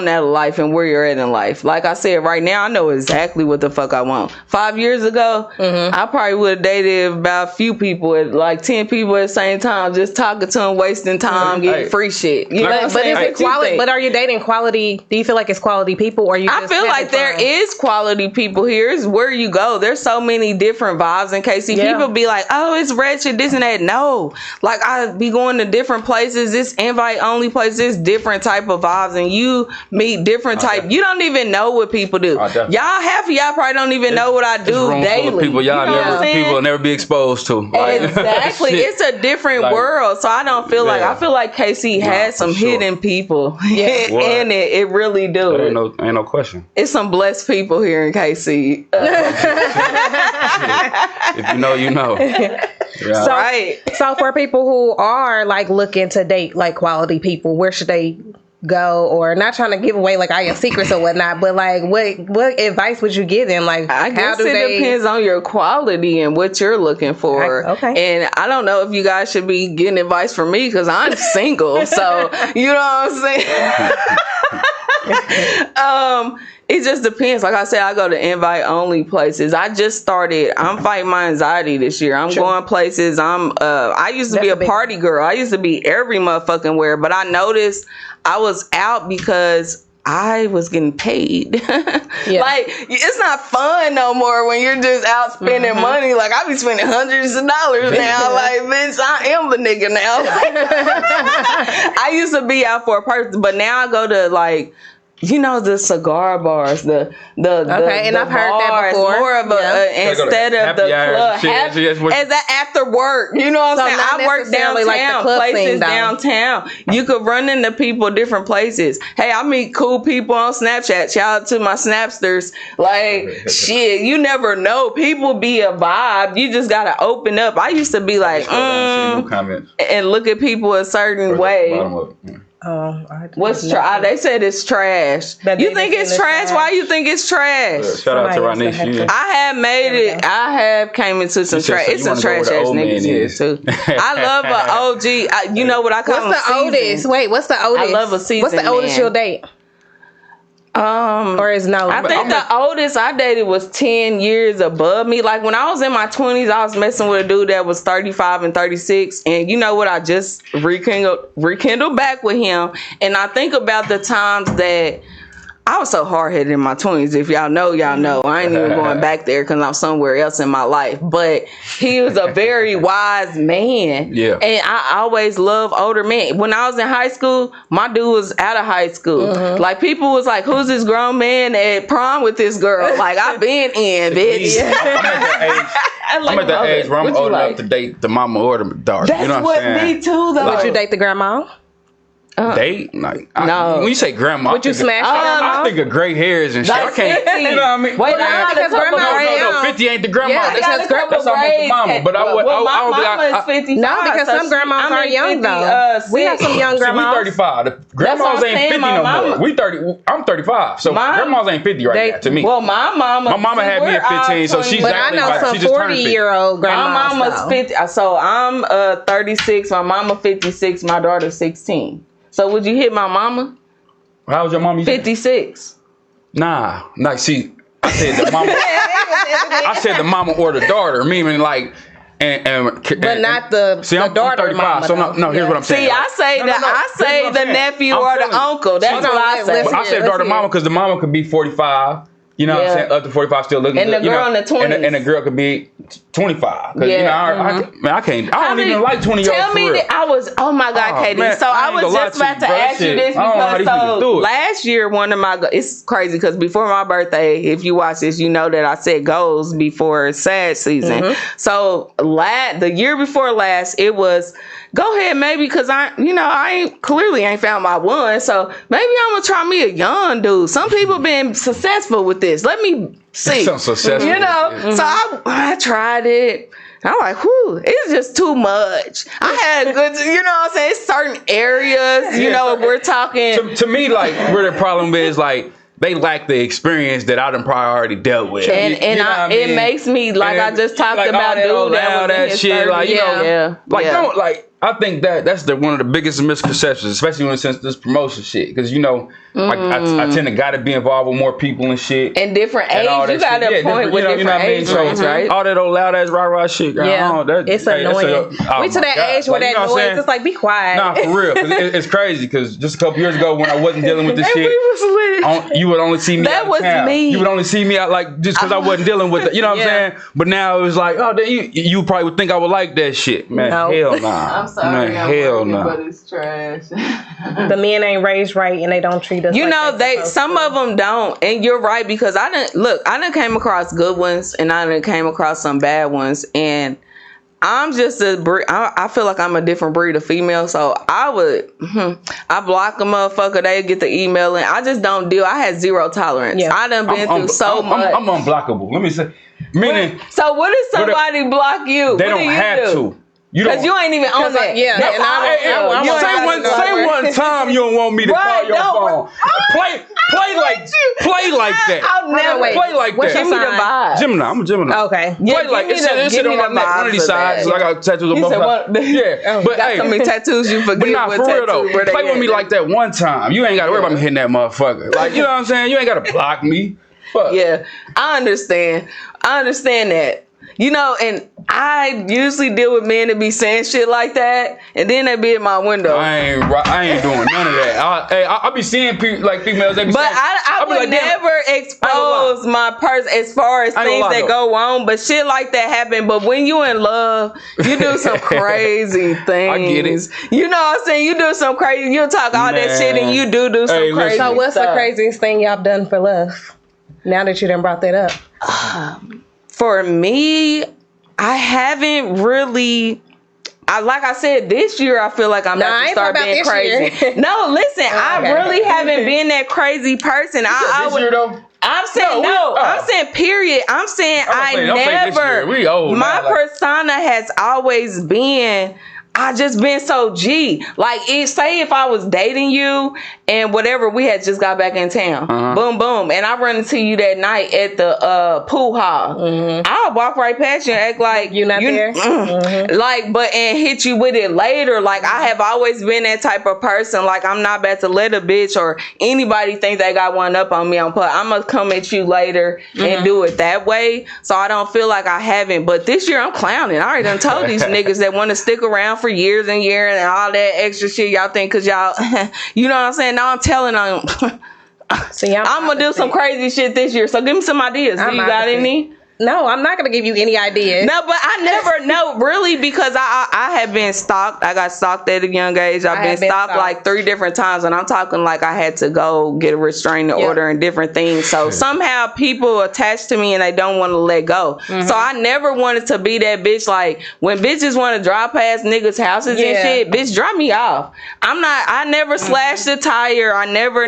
out of life and where you're at in life. Like I said, right now, I know exactly what the fuck I want. 5 years ago, I probably would have dated about a few people, like 10 people at the same time, just talking to them, wasting time, getting free shit. You know what I'm saying? But is it quality? But are you dating quality? Do you feel like it's quality people, or you? I feel like there is quality people here. It's where you go. There's so many different vibes in KC. People be like, oh, it's wretched, this and that. No, like I be going to different places. This invite only place. This different type of vibes, and you meet different type. You don't even know what people do. Half of y'all probably don't even know what I do daily. People people will never be exposed to. Like, exactly. It's a different world. So I don't feel like, I feel like KC has some hidden people in it. It really do. Ain't no question. It's some blessed people here in KC. If you know, you know. So for people who are like looking to date like quality people, where should they go? Or not trying to give away like all your secrets or whatnot, but like what advice would you give them? Like, I guess it depends on your quality and what you're looking for. And I don't know if you guys should be getting advice from me because I'm single. So you know what I'm saying? It just depends. Like I said, I go to invite only places. I'm fighting my anxiety this year. I'm going places. I used to be a party girl. I used to be every motherfucking where, but I noticed I was out because I was getting paid. Like, it's not fun no more when you're just out spending money. Like, I be spending hundreds of dollars now. Like, bitch, I am the nigga now. I used to be out for a person, but now I go to like, you know, the cigar bars, the and I've heard that before. More of a instead of the club, as an after work. You know what I'm saying? I work downtown, like places downtown. You could run into people different places. Hey, I meet cool people on Snapchat. Shout out to my Snapsters. Like, shit, you never know. People be a vibe. You just gotta open up. I used to be like, and look at people a certain way. What's trash? They said it's trash. You think it's trash? Why you think it's trash? Shout out to Ranisha. I have made it. I have came into some trash. It's some trash ass niggas here too. I love an OG. You know what I call them? What's the oldest? Wait, what's the oldest? I love a season. What's the oldest you'll date? Or is no? I think the oldest I dated was 10 years above me. Like when I was in my 20s, I was messing with a dude that was 35 and 36. And you know what? I just rekindled back with him. And I think about the times that I was so hard-headed in my 20s. If y'all know, y'all know. I ain't even going back there because I'm somewhere else in my life. But he was a very wise man. Yeah. And I always love older men. When I was in high school, my dude was out of high school. Like, people was like, who's this grown man at prom with this girl? Like, I've been in, bitch. I'm at that age where I'm old enough to date the mama or the daughter. That's you know what I'm saying? Me too, though. Would you date the grandma? Date? Like, no. When you say grandma, would you smash I think of gray hairs and shit. Like I can't. 50. You know what I mean? Wait, because grandma. No, 50 ain't the grandma. Yeah, that's almost the mama. But my mama is 55. No, because some grandmas are young though. We have some young grandmas. We 35. The grandmas ain't 50 no more. We 30. I'm 35. So grandmas ain't 50 right now to me. Well, my mama had me at 15, so she's. But I know some 40-year-old grandmas. My mama's 50. So I'm 36. My mama 56. My daughter 16. So would you hit my mama? How was your mama? 56. Nah, see, I said the mama. I said the mama or the daughter, meaning like, but not the daughter. I'm 35, mama, so no. Here's what I'm saying. See, I say the nephew or the uncle. That's what I say. I said daughter mama because the mama could be 45. You know what I'm saying? Up to 45 still looking and good. The girl in the 20s. And the girl could be 25. Yeah. You know, I don't even like 20-year-olds. Tell me that I was, oh my God, KD. Man, so I was just about to ask you this because last year, one of my, it's crazy because before my birthday, if you watch this, you know that I set goals before sad season. So the year before last, it was, go ahead, maybe, because I ain't found my one. So maybe I'm going to try me a young dude. Some people been successful with this. Let me see. Some successful. You know, so I tried it. I'm like, whew, it's just too much. I had good, you know what I'm saying? It's certain areas, you know, we're talking. To me, like, where the problem is, like, they lack the experience that I done probably already dealt with. And it makes me, like I just talked like about, dude that shit, 30s. like, you know, don't, like, I think that's one of the biggest misconceptions, especially when since this promotion shit. Because, you know, I tend to gotta be involved with more people and shit. And different age, you got a point with different age range, right? All that old loud ass rah shit. It's annoying. We to that age where that noise, it's like, be quiet. Nah, for real. It's crazy because just a couple years ago when I wasn't dealing with this shit, you would only see me that was town. Me. You would only see me out like just because I wasn't dealing with it. You know what I'm saying? But now it was like, oh, you probably would think I would like that shit. Man, hell nah. I'm sorry, hell no. But it's trash. The men ain't raised right and they don't treat us. You know, some of them don't, and you're right because I done came across good ones and I done came across some bad ones, and I'm just I feel like I'm a different breed of female, so I block a motherfucker, they get the email, and I just don't deal. I had zero tolerance. I done been through so much. I'm unblockable. Let me say, meaning. So what if somebody block you? They don't have to. Because you ain't even on that. Say one time you don't want me to call your phone. Play like that. I'll never play like that. Give me the vibe. Gemini. I'm a Gemini. Okay. Play like this shit on one of these sides. I got tattoos on both sides. Yeah. But got so many tattoos you forget. But not for real though. Play with me like that one time. You ain't got to worry about me hitting that motherfucker. Like, you know what I'm saying? You ain't got to block me. Fuck. Yeah. I understand that. You know, and I usually deal with men that be saying shit like that, and then they be in my window. I ain't doing none of that. I be seeing people like females. They be but saying, I would like, never expose my person as far as things that go on. But shit like that happen. But when you in love, you do some crazy things. I get it. You know what I'm saying? You do some crazy. You talk all that shit, and you do some crazy. So what's the craziest thing y'all done for love? Now that you done brought that up. For me, I haven't really. Like I said, this year I feel like I'm about to start being crazy. No, listen, I really haven't been that crazy person. This year though? I'm saying I'm saying period. I'm saying my persona has always been. I just been so G. Like, say if I was dating you and whatever, we had just got back in town. Boom, boom. And I run into you that night at the pool hall. I'll walk right past you and act like you're not there. Like, and hit you with it later. Like, I have always been that type of person. Like, I'm not about to let a bitch or anybody think they got one up on me on put. I'm going to come at you later and do it that way. So I don't feel like I haven't. But this year I'm clowning. I already done told these niggas that want to stick around for years and years and all that extra shit y'all think because y'all you know what I'm saying. Now I'm telling them I'm gonna do some crazy shit this year, so give me some ideas. Do you got any? No, I'm not going to give you any ideas. No, but I never know, really, because I have been stalked. I got stalked at a young age. I've been stalked like 3 different times, and I'm talking like I had to go get a restraining order and different things. So somehow people attach to me and they don't want to let go. So I never wanted to be that bitch. Like, when bitches want to drive past niggas' houses and shit, bitch, drop me off. I never slashed the tire. I never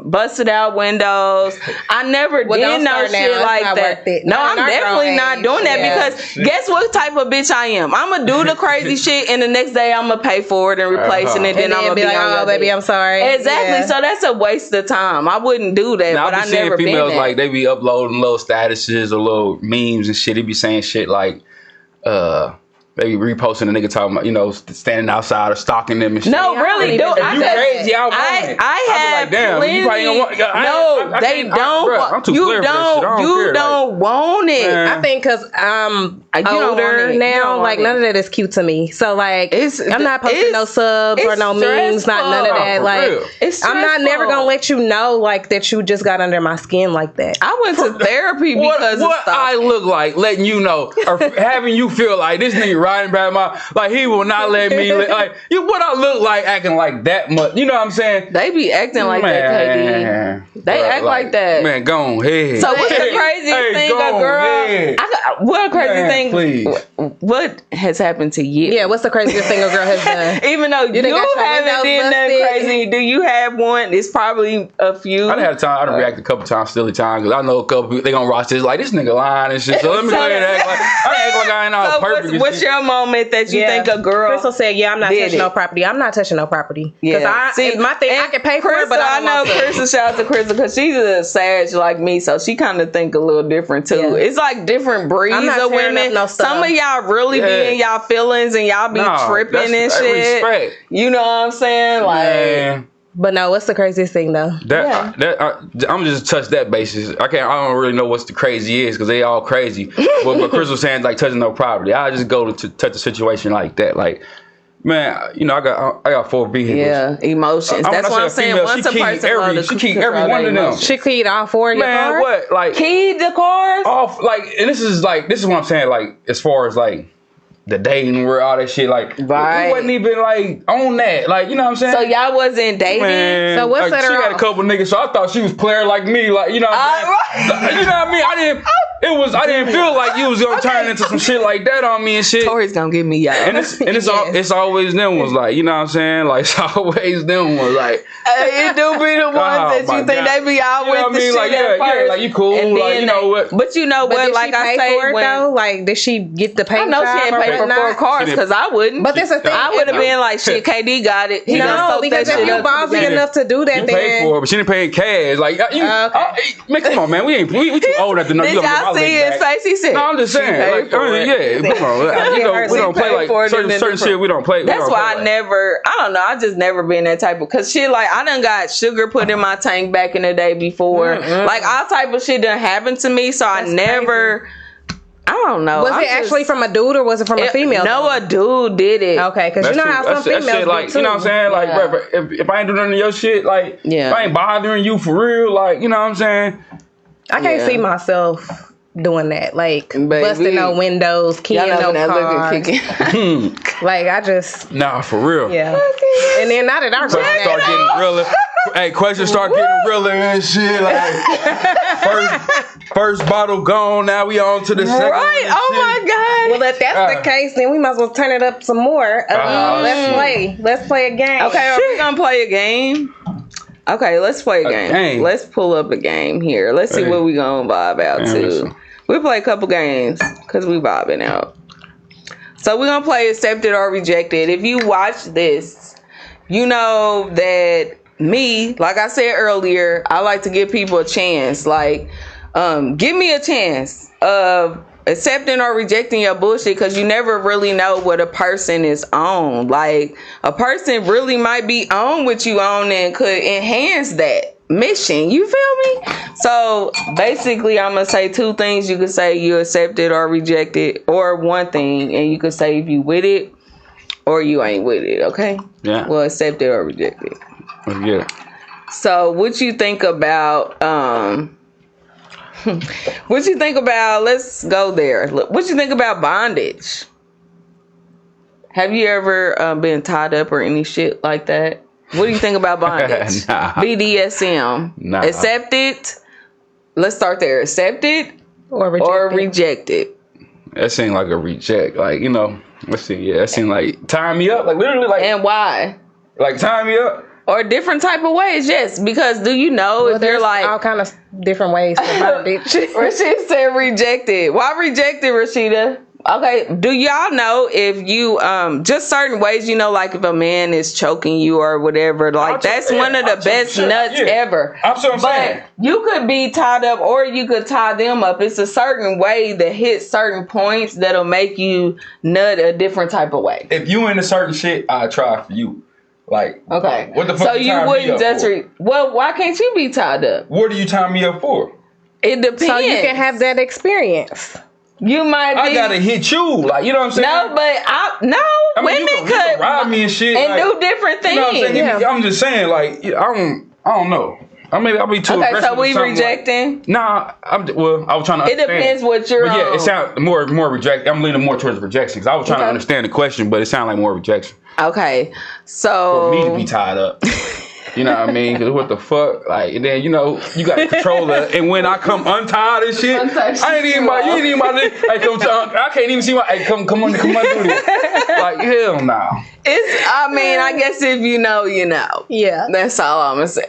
busted out windows. I never did no shit like that. No, I'm definitely not doing that because guess what type of bitch I am? I'm gonna do the crazy shit and the next day I'm gonna pay for it and replace it and then I'm gonna be like, oh baby, I'm sorry. Exactly. So that's a waste of time. I wouldn't do that. Now, but I been never been females that. like they be uploading little statuses or little memes and shit. They be saying shit like maybe reposting a nigga talking about, you know, standing outside or stalking them and shit. No, really, dude. If you crazy, I have plenty. you probably don't want. No, they don't. You don't want it. Man. I think because I'm don't want older it. You now, don't like want none of that is cute to me. So like, I'm not posting no subs or it's no memes, not none of stressful. that. For Like, real. It's I'm not never stressful. gonna let you know like that you just got under my skin like that. I went to therapy because what of stuff. I look like, letting you know, or having you feel like this nigga riding by my, like he will not let me, like what I look like acting like that much. You know what I'm saying? They be acting like that, KD. They Bruh, act like that. Man, go on ahead. So what's the craziest thing a girl? What crazy Man, thing? please. What has happened to you? Yeah, what's the craziest thing a girl has done? Even though you done got your haven't windows done nothing busted? crazy, do you have one? It's probably a few. I done had time. I done reacted a couple times, silly times, because I know a couple people, they gonna watch this like, this nigga lying and shit. So let me go ahead and act like, I act like I ain't all So perfect. and what's shit. your moment that you think a girl? Crystal said, "Yeah, I'm not did touching it. no property. I'm not touching no property. Because Yeah. See, my thing, I can pay for it, but I don't know want to." Crystal. Shout out to Crystal because she's a sage like me, so she kind of think a little different too. Yeah. It's like different breeds I'm not of tearing women. up no stuff. Some of y'all really be in y'all feelings and y'all be tripping and that's shit. respect. You know what I'm saying? Like, Man. But no, what's the craziest thing though? I'm just touch that basis. I don't really know what's the crazy is because they all crazy. but Crystal saying like touching no property. I just go to touch a situation like that. Like, man, you know, I got 4 vehicles. yeah, emotions. That's what I'm saying. Once a person she keep every one of them. She keyed all 4 of your Man, cars? what? Like Keyed the cars? off like, and this is what I'm saying. Like as far as like the dating world, all that shit. Like Right. we wasn't even like on that. Like, you know what I'm saying? So y'all wasn't dating? Man, So what's like, set she her had a off? couple niggas, so I thought she was player like me. Like, you know what I'm saying? Right. You know what I mean? I didn't feel like you was gonna turn into some shit like that on me and shit. Tori's gonna give me y'all. And it's Yes. it's always them ones, like, you know what I'm saying? Like, it's always them ones, like, It do be the ones that my you think God. they be out You know with what the I mean? shit Like, at yeah, first. like you cool, And like, then you know what? But you know But what? did Like she I pay say, for it when though? Like, did she get the paint I know she job didn't or pay for 4 whatnot? cars because I wouldn't. But that's the thing. I would have been like, shit, KD got it. He done No, soaked because that if shit you up to the ballsy ground. enough to do that, You paid then for it, but she didn't pay in cash. Like, Okay. man, come on, man. We too old enough to know. Did You gonna y'all get my see leg his back. face? He said, No, I'm just she saying. paid Like, for it. yeah, come on. You know, we don't play like certain shit. We don't play. That's why I don't know. I just never been that type of, cause shit, like I done got sugar put in my tank back in the day before. Like all type of shit done happened to me. So I never, I don't know. was it actually from a dude or was it from a female? No, a dude did it. Okay, because you know how some females shit, like, do too. you know what I'm saying? Like, Yeah. bro, if I ain't doing none of your shit, like, if I ain't bothering you for real, like, you know what I'm saying? I can't see myself doing that. Like, Baby. busting no windows, keying Y'all know no when that cars. liquor kicking. Like, I just, Nah, for real. yeah. And then now that I'm Questions start getting realer. Hey, questions start getting realer and shit. Like, first bottle gone. Now we on to the second. Right? one and Oh shit. my god. Well, if that's the case, then we might as well turn it up some more. Let's play. Let's play a game. Okay, are we gonna play a game? Okay, let's play a game. Let's pull up a game here. Let's see what we gonna vibe out to. listen. We play a couple games because we vibing out. So we're gonna play accepted or rejected. If you watch this, you know that me, like I said earlier, I like to give people a chance. Like, give me a chance of accepting or rejecting your bullshit, because you never really know what a person is on. Like, a person really might be on what you on and could enhance that mission. You feel me? So basically, I'm gonna say 2 things. You could say you accepted or rejected, or one thing, and you could say if you with it or you ain't with it. Okay? Yeah. Well, accepted or rejected. Let's get it. So what you think about what you think about, let's go there. What you think about bondage? Have you ever been tied up or any shit like that? What do you think about bondage? Nah. BDSM. Nah. Accepted. Let's start there. Accepted Or rejected. or rejected. That seemed like a reject. Like, you know, let's see. Yeah, that seemed like tying me up. Like, literally, like, And why? like tying me up. Or different type of ways, yes. Because do you know Well, if they're there's like all kind of different ways to bondage. Rashida said rejected. Why rejected, Rashida? Okay, do y'all know if you just certain ways, you know, like if a man is choking you or whatever, like that's one of the best nuts ever. I'm so saying. But you could be tied up or you could tie them up. It's a certain way that hits certain points that'll make you nut a different type of way. If you into certain shit, I try for you. Like, Okay. what the fuck? So you wouldn't just well, why can't you be tied up? What are you tying me up for? It depends. So you can have that experience. You might be. I gotta hit you, like, you know what I'm saying? No, but I mean, women you can ride me and shit, and like, do different things. You know what I'm saying? Yeah. I'm just saying, like, I don't know. I mean, I'll be too Okay, aggressive. so we or something, rejecting. Like, nah, I was trying to. It depends what you're But yeah, on. it sounds more reject. I'm leaning more towards rejection because I was trying to understand the question, but it sounded like more rejection Okay, for so me to be tied up. You know what I mean? Because what the fuck? Like, and then, you know, you got to control that. And when I come untied and shit, I ain't even about, you ain't even about this. Hey, I can't even see my, hey, come on, do this. Like, hell no. I mean, I guess if you know, you know. Yeah. That's all I'm gonna say.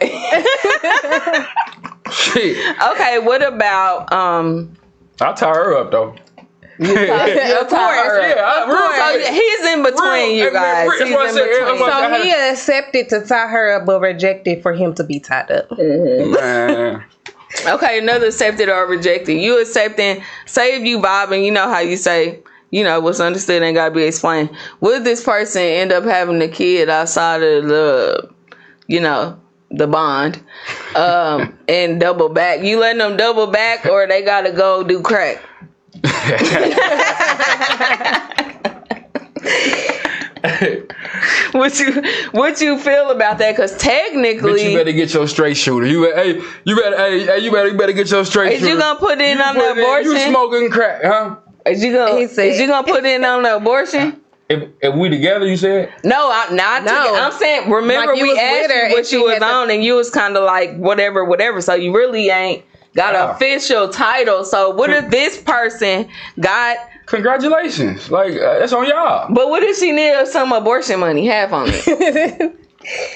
Shit. Okay, what about I'll tie her up, though. Of course, Yeah, so he's in between you guys. That's He's what I in said. between. So he accepted to tie her up, but rejected for him to be tied up. Man. Okay, another accepted or rejected. You accepting, say if you vibing, you know how you say, you know, what's understood ain't gotta be explained. Would this person end up having a kid outside of the, you know, the bond, and double back? You letting them double back, or they gotta go do crack? What you feel about that? Because technically, Bitch, you better get your straight shooter. You better get your straight shooter. Is you gonna put in on the abortion? You smoking crack, huh? Is you gonna put in on the abortion? If we together, you said? No, I'm not. No. I'm saying, remember Like, you we was asked with her you and what she you was had to- on, and you was kind of like whatever. So you really ain't got an official title. So what if this person got? Congratulations. Like, that's on y'all. But what if she needed some abortion money? Half on it.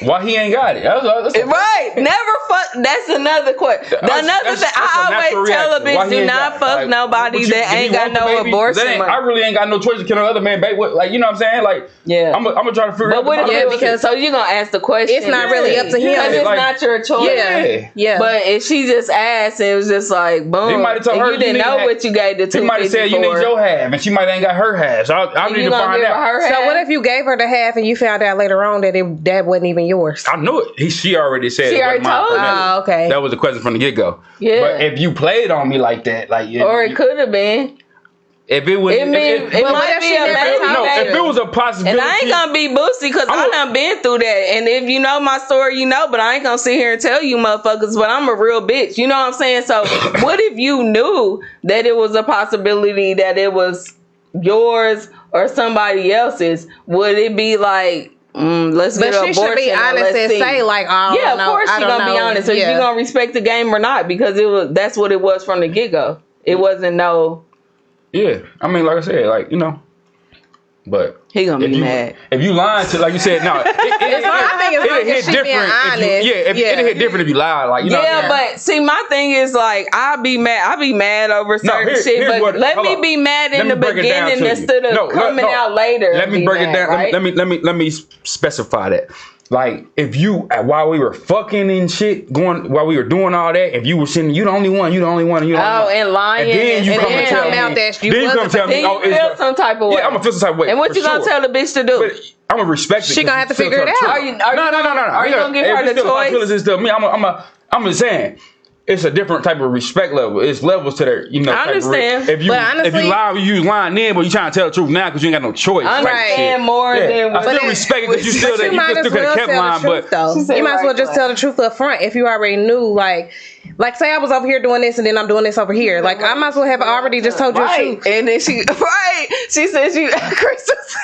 Why he ain't got it? That's Right. Never fuck. That's another question. Another thing. I always tell a bitch, do not fuck nobody that ain't got no abortion money. I really ain't got no choice to kill another man, babe. Like, you know what I'm saying? Like, yeah. I'm gonna try to figure out. But what if because so you gonna ask the question? It's not really up to him. Because it's Like, not your choice. Yeah. But if she just asked and it was just like boom, He might have told and her you didn't know what you gave the $250 He might have said you need your half, and she might ain't got her half. So I need to find out. So what if you gave her the half and you found out later on that that wasn't even yours? I knew it. She already said She it already wasn't told mine. you. Oh, okay. That was the question from the get go. Yeah. But if you played on me like that, like or it could have been. If it was, It might be a if it was a possibility, and I ain't gonna be boosty because I done been through that. And if you know my story, you know. But I ain't gonna sit here and tell you motherfuckers. But I'm a real bitch. You know what I'm saying? So what if you knew that it was a possibility that it was yours or somebody else's? Would it be like? Let's but get an she should be abortion honest and say like, oh, yeah, no, of course I she don't gonna be know. honest. So Yeah. she gonna respect the game or not because that's what it was from the get go. It wasn't no. Yeah, I mean, like I said, like, you know, but He gonna be mad if you lying to, like you said, no, I think it's hit she being different. honest. It'd hit different if you lie, like, you know. Yeah, but see, my thing is like I be mad over certain shit, but let me be mad in the beginning instead of coming out later. Let me break it down. Right? Let me specify that. Like, if you, while we were fucking and shit, while we were doing all that, if you were saying, you the only one, and lying, and then you come and tell me, then you come tell me, you feel some type of way. Yeah, I'm gonna feel some type of way. And what you gonna tell the bitch to do? But I'm gonna respect it. She gonna have to figure it out. Are you gonna give her the choice? Feelings and stuff. I'm just saying. It's a different type of respect level. It's levels to that, you know. I understand. If you lie, you lying then, but you trying to tell the truth now because you ain't got no choice. I understand more than I still respect it because you still could have kept lying, but you might as well just tell the truth up front if you already knew. Like say I was over here doing this and then I'm doing this over here. Like I might as well have already just told you the truth. And then she says Christmas.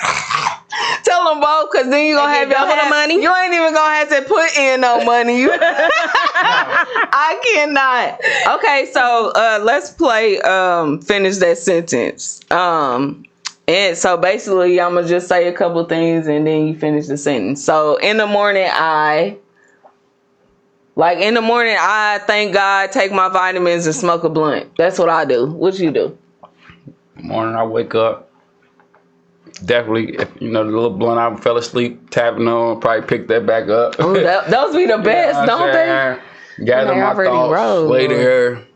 Tell them both, because then you gonna have your money. You ain't even gonna have to put in no money. I cannot. Okay, so let's play. Finish that sentence. And so basically, I'm gonna just say a couple things, and then you finish the sentence. So in the morning, I thank God, take my vitamins, and smoke a blunt. That's what I do. What you do? Morning, I wake up. Definitely, if you know the little blunt I fell asleep tapping on, probably pick that back up. Ooh, those be the best, don't they? Gather my thoughts, lay there,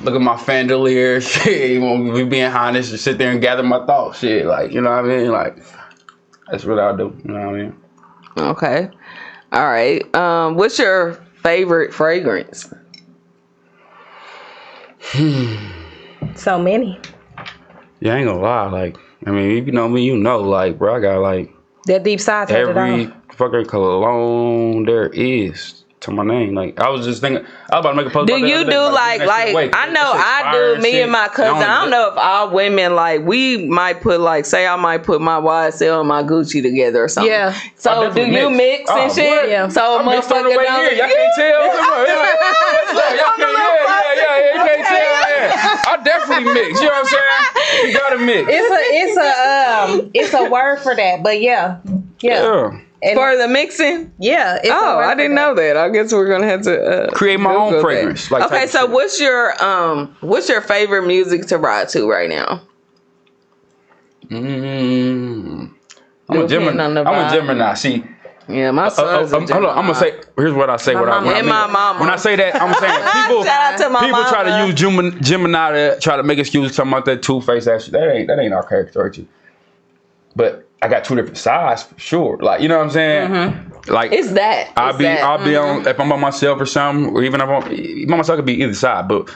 look at my chandelier, shit. You want me being honest, just sit there and gather my thoughts, shit. Like, you know what I mean? Like, that's what I do. You know what I mean? Okay, all right. What's your favorite fragrance? So many. Yeah, I ain't gonna lie. Like, I mean, if you know me, you know, like, bro, I got like That deep side tatted every on. fucking cologne there is to my name. Like, I was just thinking, I was about to make a post. Do about that you other do day, like that shit away, I know that shit's I fire do. Me shit. and my cousin. I don't know if all women like we might put like say I might put my YSL and my Gucci together or something. Yeah. So I do definitely you mix. mix and Oh, shit? what? Yeah. So I mixed on the motherfucker way don't. here. Y'all can't tell. Y'all can't, yeah, you can't tell. Yeah. I definitely mix. You know what I'm saying? You gotta mix. It's a word for that, but yeah. And For the mixing? yeah. It's a Oh, word I for didn't that. know that. I guess we're gonna have to Create my Google own fragrance. that. Like, okay, type so of shit. what's your favorite music to ride to right now? I'm a Depending on the vibe. Gemini. See, Yeah, my son's a hold on. I'm gonna say. Here's what I say. My mama. And my mama. When I say that, I'm saying people. Shout out to my People try mama. to use Gemini to try to make excuses talking about that two-faced ass shit. That ain't our character. But I got two different sides for sure. Like, you know what I'm saying? Like, It's that. I'll be on if I'm by myself or something, or even if I'm by myself, could be either side. But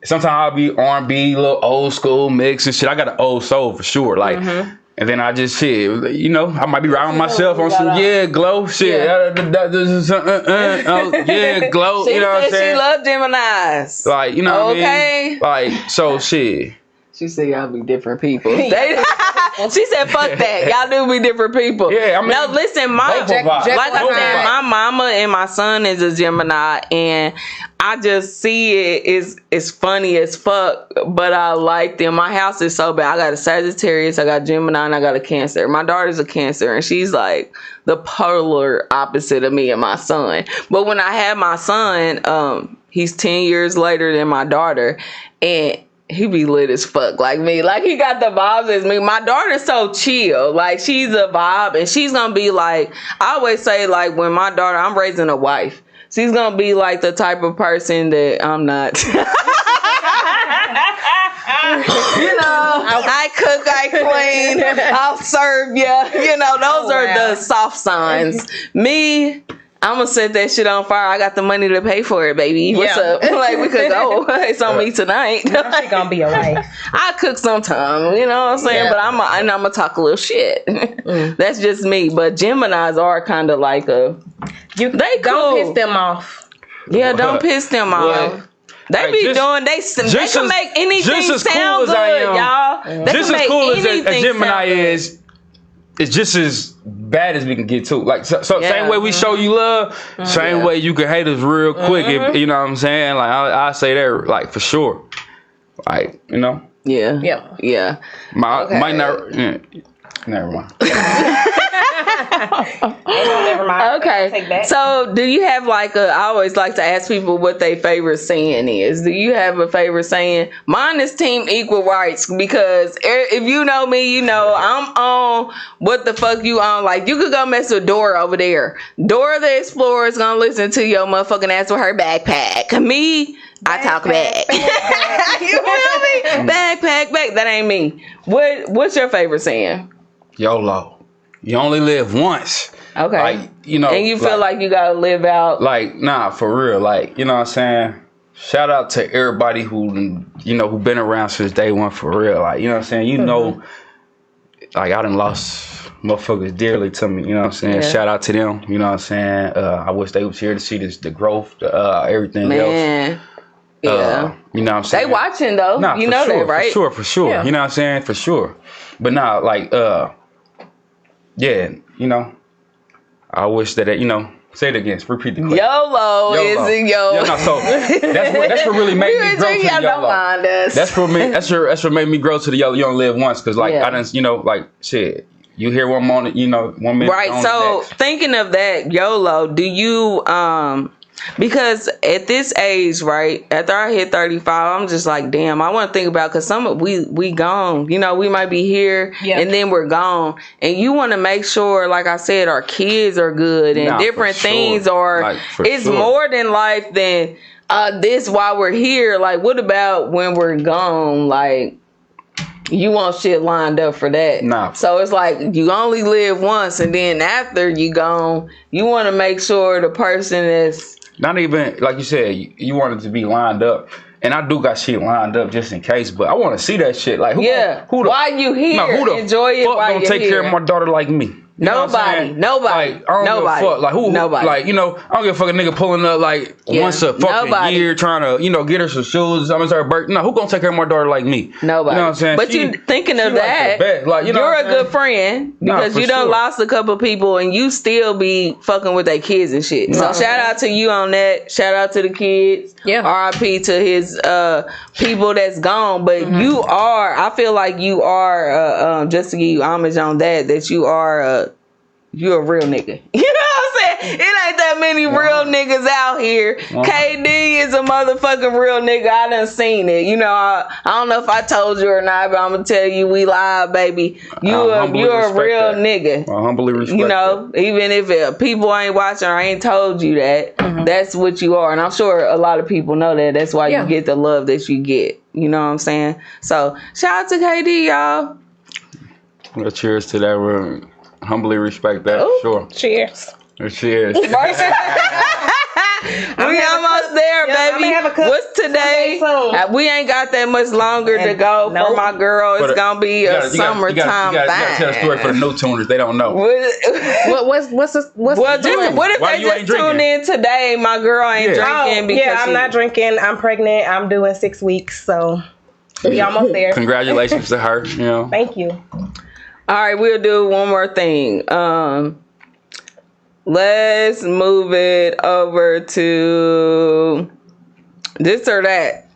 sometimes I'll be R&B, little old school mix and shit. I got an old soul for sure. Like, and then I just shit. You know, I might be riding myself on some glow shit. Glow. She You know what I'm said she saying? loved Geminis. Like, you know what I Okay. mean? Like, so shit. She said y'all be different people. She said fuck that. Y'all do be different people. Yeah, I mean, no, listen, my both of us. like I Both of said, us. my mama and my son is a Gemini, and I just see it's funny as fuck, but I like them. My house is so bad. I got a Sagittarius, I got Gemini, and I got a Cancer. My daughter's a Cancer, and she's like the polar opposite of me and my son. But when I had my son, he's 10 years later than my daughter, and he be lit as fuck like me. Like, he got the vibes as me. My daughter's so chill. Like, she's a vibe, and she's gonna be like, I always say, like, when my daughter, I'm raising a wife, she's gonna be like the type of person that I'm not. You know, I cook, I clean, I'll serve you. You know, those are the soft signs. Me, I'm gonna set that shit on fire. I got the money to pay for it, baby. What's up? Like, we could go. It's on me tonight. She gonna be alright. I cook sometime, you know what I'm saying? Yeah. But I'm gonna talk a little shit. That's just me. But Geminis are kind of like they Don't cool. piss them off. Yeah, don't piss them off. They be doing. They can make anything sound good, y'all. They Just can as make cool as a anything Gemini sound good. is, it's just as bad as we can get too. Like, so same way we show you love, same way you can hate us real quick. If, you know what I'm saying? Like, I say that, like, for sure. Like, you know. Yeah. Might not. Yeah. Never mind. Never mind. Take Okay. that. So, do you have like I always like to ask people what their favorite saying is. Do you have a favorite saying? Mine is team equal rights, because if you know me, you know I'm on what the fuck you on. Like, you could go mess with Dora over there. Dora the Explorer is gonna listen to your motherfucking ass with her backpack. Me, I talk back. You feel me? Backpack. That ain't me. What's your favorite saying? YOLO. You only live once. Okay. Like, you know. And you feel like you gotta live out. Like, nah, for real. Like, you know what I'm saying? Shout out to everybody who, you know, who been around since day one, for real. Like, you know what I'm saying? You know, like, I done lost motherfuckers dearly to me. You know what I'm saying? Yeah. Shout out to them. You know what I'm saying? I wish they was here to see the growth, everything else. Man. Yeah. You know what I'm saying? They watching though. Nah, you for know sure, that, right? For sure. Yeah. You know what I'm saying? For sure. But nah, like, yeah, you know, I wish that, you know, say it again. Repeat the question. YOLO is in yo. Yeah, no, so that's what really made me grow to the Y'all don't YOLO. mind us. That's what made me grow to the YOLO. You only live once, because like, Yeah. I didn't, you know, like, shit. You hear one moment, you know, 1 minute. Right. on So the next. thinking of that YOLO, do you because at this age, right, after I hit 35, I'm just like, damn, I want to think about, because some of we gone, you know, we might be here and then we're gone, and you want to make sure, like I said, our kids are good and Nah, different for sure. things are. Like, for it's sure. more than life than this while we're here. Like, what about when we're gone? Like, you want shit lined up for that. Nah. So it's like, you only live once, and then after you gone, you want to make sure the person is. Not even, like you said, you want it to be lined up. And I do got shit lined up just in case, but I want to see that shit. Like, why you here? No, who the enjoy it fuck while gonna you're take here? care of my daughter like me? You know what I'm saying? Nobody. Like, I don't give a fuck. Like, who? Like, you know, I don't give a fuck a nigga pulling up like once a fucking year trying to, you know, get her some shoes. I'm her birthday. No, who gonna take care of my daughter like me? Nobody. You know what I'm saying? But you thinking of that? Like, you know, you're a good friend because you done lost a couple people and you still be fucking with their kids and shit. So shout out to you on that. Shout out to the kids. Yeah. R.I.P. to his people that's gone. But you are. I feel like you are. Just to give you homage on that you are. You're a real nigga. You know what I'm saying? It ain't that many real niggas out here. KD is a motherfucking real nigga. I done seen it. You know, I don't know if I told you or not, but I'm gonna tell you, we live, baby. You're a real nigga. I humbly respect you know, that. Even if people ain't watching or ain't told you that, that's what you are. And I'm sure a lot of people know that. That's why you get the love that you get. You know what I'm saying? So shout out to KD, y'all. Well, cheers to that room. Humbly respect that. Ooh, sure. Cheers. Cheers. We almost there, baby. What's today? We ain't got that much longer to go for my girl. It's gonna be a summertime thing. You gotta tell a story for the new tuners. They don't know. What's what if they just tuned in today? My girl ain't drinking because I'm not drinking. I'm pregnant. I'm doing 6 weeks, so we almost there. Congratulations to her. You know. Thank you. All right, we'll do one more thing. Let's move it over to this or that.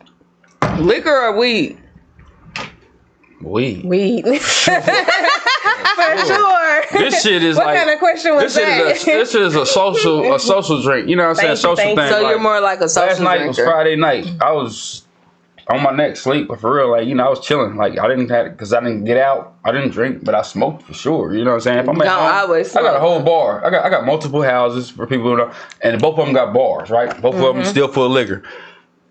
Liquor or weed? Weed. For sure. This shit is what kind of question was that? This is a social drink. You know what I'm saying? Social thing. So you're more like a social drinker. Last night was Friday night. I was on my neck sleep, but for real, like, you know, I was chilling. Like, I didn't have it because I didn't get out. I didn't drink, but I smoked for sure. You know what I'm saying? If I'm at home, I got a whole bar. I got multiple houses for people who know, and both of them got bars, right? Both of them still full of liquor.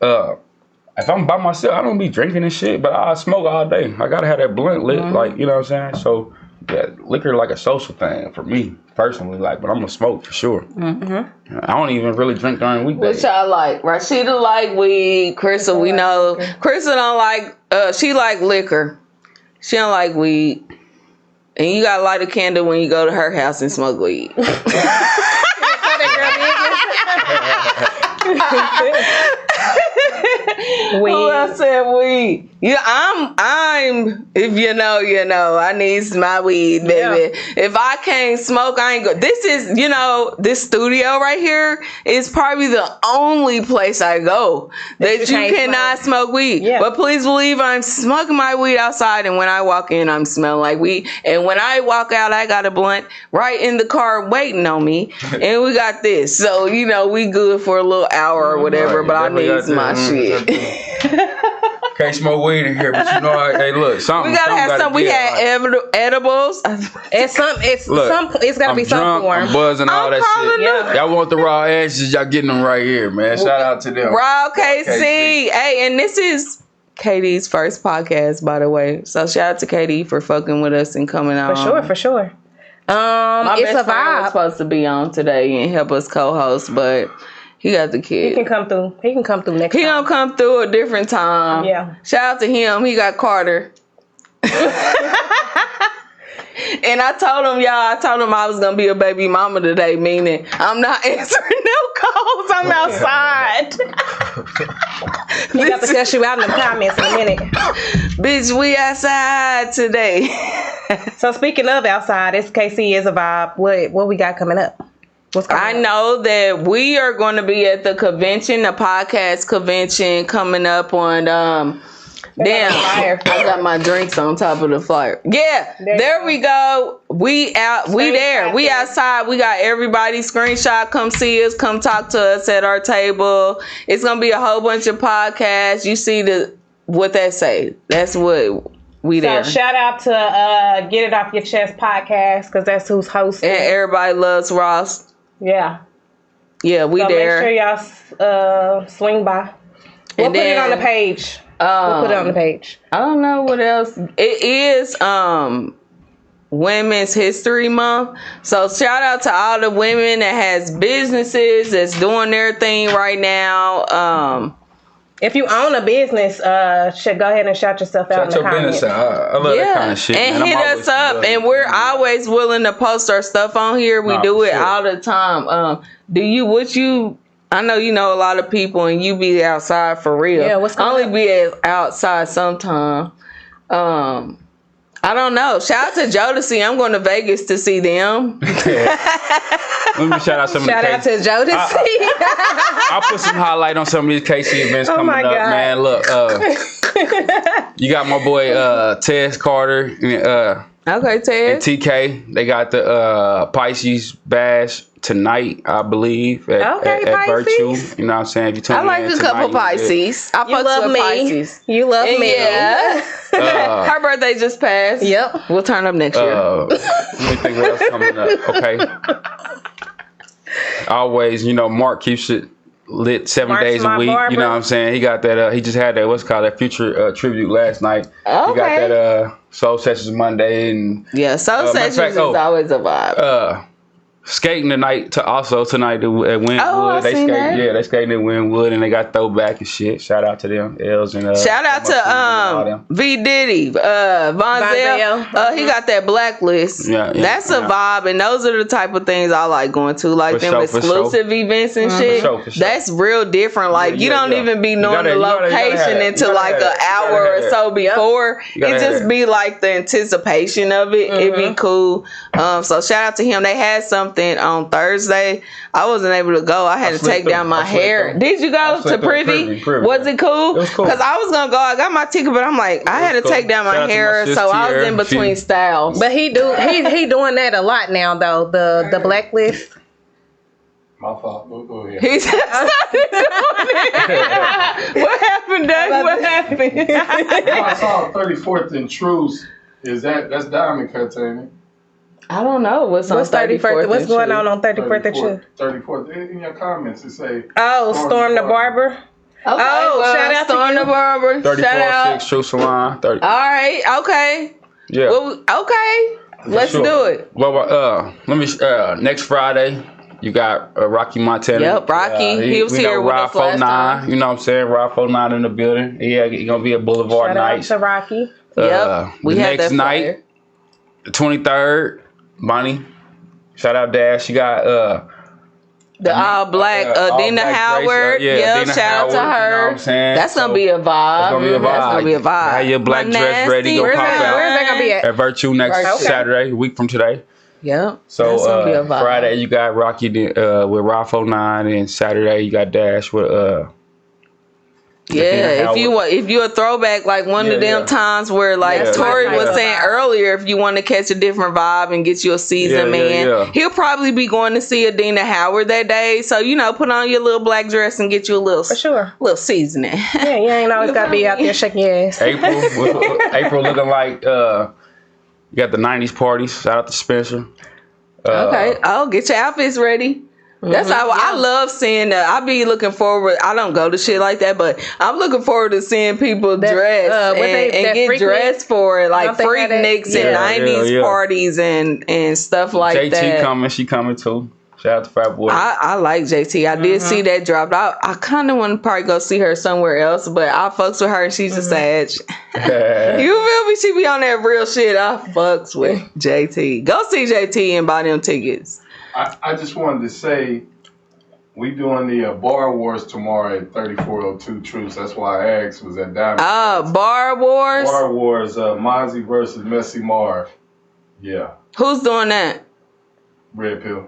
If I'm by myself, I don't be drinking and shit, but I smoke all day. I gotta have that blunt lit, like, you know what I'm saying? So, yeah, liquor like a social thing for me personally, like, but I'm gonna smoke for sure. I don't even really drink during weekdays. What y'all like? Rashida like weed. Crystal, we know. Crystal don't like. She like liquor. She don't like weed. And you gotta light a candle when you go to her house and smoke weed. Weed. Who else said weed? Yeah, I'm. If you know, you know. I need my weed, baby. Yeah. If I can't smoke, I ain't go. This is, you know, this studio right here is probably the only place I go that you cannot smoke weed. Yeah. But please believe I'm smoking my weed outside, and when I walk in, I'm smelling like weed. And when I walk out, I got a blunt right in the car waiting on me, and we got this. So, you know, we good for a little hour or whatever. But I need my shit. Can't smoke weed in here, but you know, hey, look, something. We gotta have some. We had edibles. It's gotta be some form. I'm buzzing all that shit. Yeah. Y'all want the raw ashes? Y'all getting them right here, man. Shout out to them. Raw KC. Hey, and this is KD's first podcast, by the way. So shout out to KD for fucking with us and coming on. For sure. My it's best a vibe. Was supposed to be on today and help us co-host, but he got the kid. He can come through next time. He gonna come through a different time. Yeah. Shout out to him. He got Carter. And I told him I was gonna be a baby mama today, meaning I'm not answering no calls. I'm outside. He got to cuss you out in the comments in a minute. Bitch, we outside today. So speaking of outside, it's KC is a vibe. What we got coming up? I know that we are going to be at the convention, the podcast convention coming up on damn, I got my drinks on top of the flyer. Yeah, there we go. We there. We outside. We got everybody screenshot. Come see us. Come talk to us at our table. It's going to be a whole bunch of podcasts. You see what that say. That's what we there. So shout out to Get It Off Your Chest podcast because that's who's hosting. And everybody loves Ross. Yeah. Yeah, we so there. Make sure y'all swing by. We'll put it on the page. I don't know what else. It is Women's History Month. So shout out to all the women that has businesses that's doing their thing right now. If you own a business, should go ahead and shout yourself out in Shut the your comments. business out. I love that kind of shit. And man. hit I'm us up, always and we're always willing to post our stuff on here. We Nah, do for it sure. all the time. I know you know a lot of people, and you be outside for real. Yeah, what's going I only on? be outside sometime. I don't know. Shout out to Jodeci. I'm going to Vegas to see them. Let me shout out some Shout of the out to Jodeci. I'll put some highlight on some of these KC events Oh coming my up, God. man. Look, you got my boy Tez Carter Okay, and Ted. TK. They got the Pisces Bash tonight, I believe, at Pisces. Virtue. You know what I'm saying? If you tune I like in a tonight, couple you good. Pisces. I You fucks love with me. Pisces. You love me. Yeah. Her birthday just passed. Yep. We'll turn up next year. Let me think what else coming up. Okay. Always, Mark keeps it lit 7 Mark's days a my week. barber. You know what I'm saying? He got that. He just had that. What's it called that Future tribute last night. He got Okay. that Soul Sessions Monday and Yeah, Soul matter of Sessions fact, is always a vibe. skating tonight tonight at Wynwood. I They seen skate, that. yeah, they skating at Wynwood and they got throwback and shit. Shout out to them, Els and Shout out to V Diddy, Vonzel. He got that blacklist. Yeah, That's a vibe, and those are the type of things I like going to, like For them sure, for exclusive events and shit. For sure. That's real different. Like you yeah, don't yeah. even be You knowing gotta- the you gotta have location that. until You gotta like have an that. You hour gotta or have so that. before. You gotta It have just that. be like the anticipation of it. It'd be cool. So shout out to him. They had something on Thursday. I wasn't able to go. I had to slipped take through. down my I slipped hair. through. Did you I go to slipped through. Privy? Privy. Was it cool? It was cool. Because I was gonna go. I got my ticket, but I'm like, I had to cool. take down Shout my out to hair, my sis so I was Tierra. in between She- styles. But he doing that a lot now though. The blacklist. My fault. Go ahead. He just started doing it. What happened, Doug? What happened? I saw 34th and Truce. That's Diamond Cuts, ain't it? I don't know what's on What's 34th? What's going on 34th and True? 34th. In your comments, it say. Oh, Storm the Barber. Okay, Oh, well, shout out to Storm you. the Barber. Shout out. 34-6 True Salon. 30. All right. Okay. Yeah. Well, okay. Let's Sure. do it. Well, let me. Next Friday, you got Rocky Montana. Yep, Rocky. He was we here got with Rob us last 49. time. You know what I'm saying? Rob 49 in the building. Yeah, he's gonna be at Boulevard Shout out Nights. to Rocky. Yep. We the had next that night, flyer. the 23rd, Bonnie. Shout out Dash. You got The all black all Dina black Howard. Grace, yeah, Dina shout out to Howard, her. you know what I'm saying? That's gonna So, be a vibe. It's gonna be a vibe. That's gonna be a vibe. Have your black My dress ready, nasty go Where's pop that? out. Where's that gonna be at? At Virtue next Virtue. Saturday, a week from today. Yep. So That's gonna be a vibe. Friday you got Rocky with Rob 49, and Saturday you got Dash with Yeah, if you a throwback like one Yeah, of them yeah. times where like Yeah. Tori was Yeah. saying earlier, if you want to catch a different vibe and get you a seasoned Yeah, yeah, man, yeah. he'll probably be going to see Adina Howard that day. So put on your little black dress and get you a little For sure. little seasoning. Yeah, you ain't always gotta be out there shaking your ass. April looking like you got the 90s parties. Shout out to Spencer. Okay. Oh, get your outfits ready. That's how I love seeing that. I be looking forward. I don't go to shit like that, but I'm looking forward to seeing people dress that and get Freak dressed for it, like Don't they have that? Freakniks Yeah. and 90s Yeah. parties and stuff like JT that. coming, she coming too. Shout out to Fat Boy. I like JT. I did see that dropped. I kind of want to probably go see her somewhere else, but I fucks with her and she's a sag. You feel me? She be on that real shit. I fucks with JT. Go see JT and buy them tickets. I just wanted to say, we doing the Bar Wars tomorrow at 3402 Truce. That's why I asked, was at Diamond. Bar Wars. Bar Wars, Mozzie versus Messy Marv. Yeah, Who's doing that? Red Pill.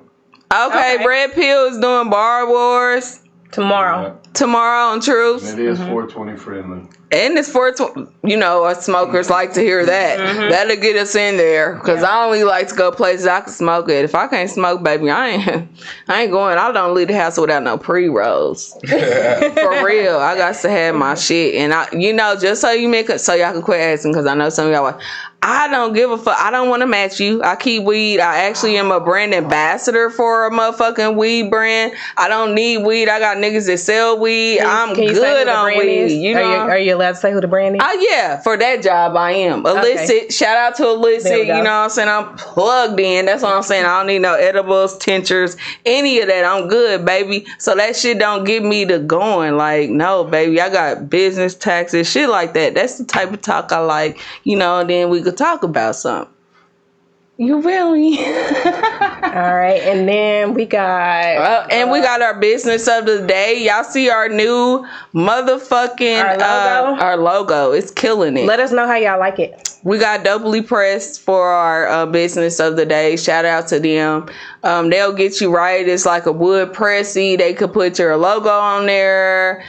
Okay, Okay. Red Pill is doing Bar Wars Tomorrow. tomorrow on Truth. And it is 420 friendly. And it's for, us smokers like to hear that. That'll get us in there. Because I only like to go places I can smoke at. If I can't smoke, baby, I ain't going. I don't leave the house without no pre-rolls. For real. I got to have my shit. And, just so y'all can quit asking, because I know some of y'all like, I don't give a fuck. I don't want to match you. I keep weed. I actually am a brand ambassador for a motherfucking weed brand. I don't need weed. I got niggas that sell weed. I'm Can you say who good the on brand is? weed. You know? Are you allowed to say who the brand is? Oh yeah, for that job I am. Illicit. Okay. Shout out to There Illicit. we You go. know what I'm saying? I'm plugged in. That's what I'm saying. I don't need no edibles, tinctures, any of that. I'm good, baby. So that shit don't get me to going. Like, no, baby. I got business, taxes, shit like that. That's the type of talk I like. You know, and then we could talk about something. You feel me? All right, and then we got And we got our business of the day. Y'all see our new motherfucking our logo. It's killing it. Let us know how y'all like it. We got doubly pressed for our business of the day. Shout out to them. They'll get you right. It's like a wood pressy. They could put your logo on there.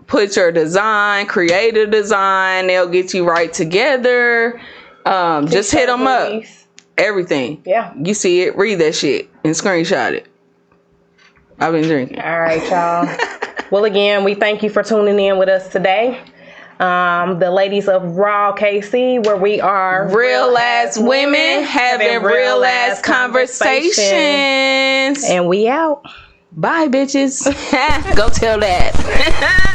Put your design, create a design. They'll get you right together. Just hit them up. Everything. Yeah. You see it, read that shit, and screenshot it. I've been drinking. All right, y'all. Well, again, we thank you for tuning in with us today. The ladies of Raw KC, where we are Real ass women having real ass conversations. And we out. Bye, bitches. Go tell that.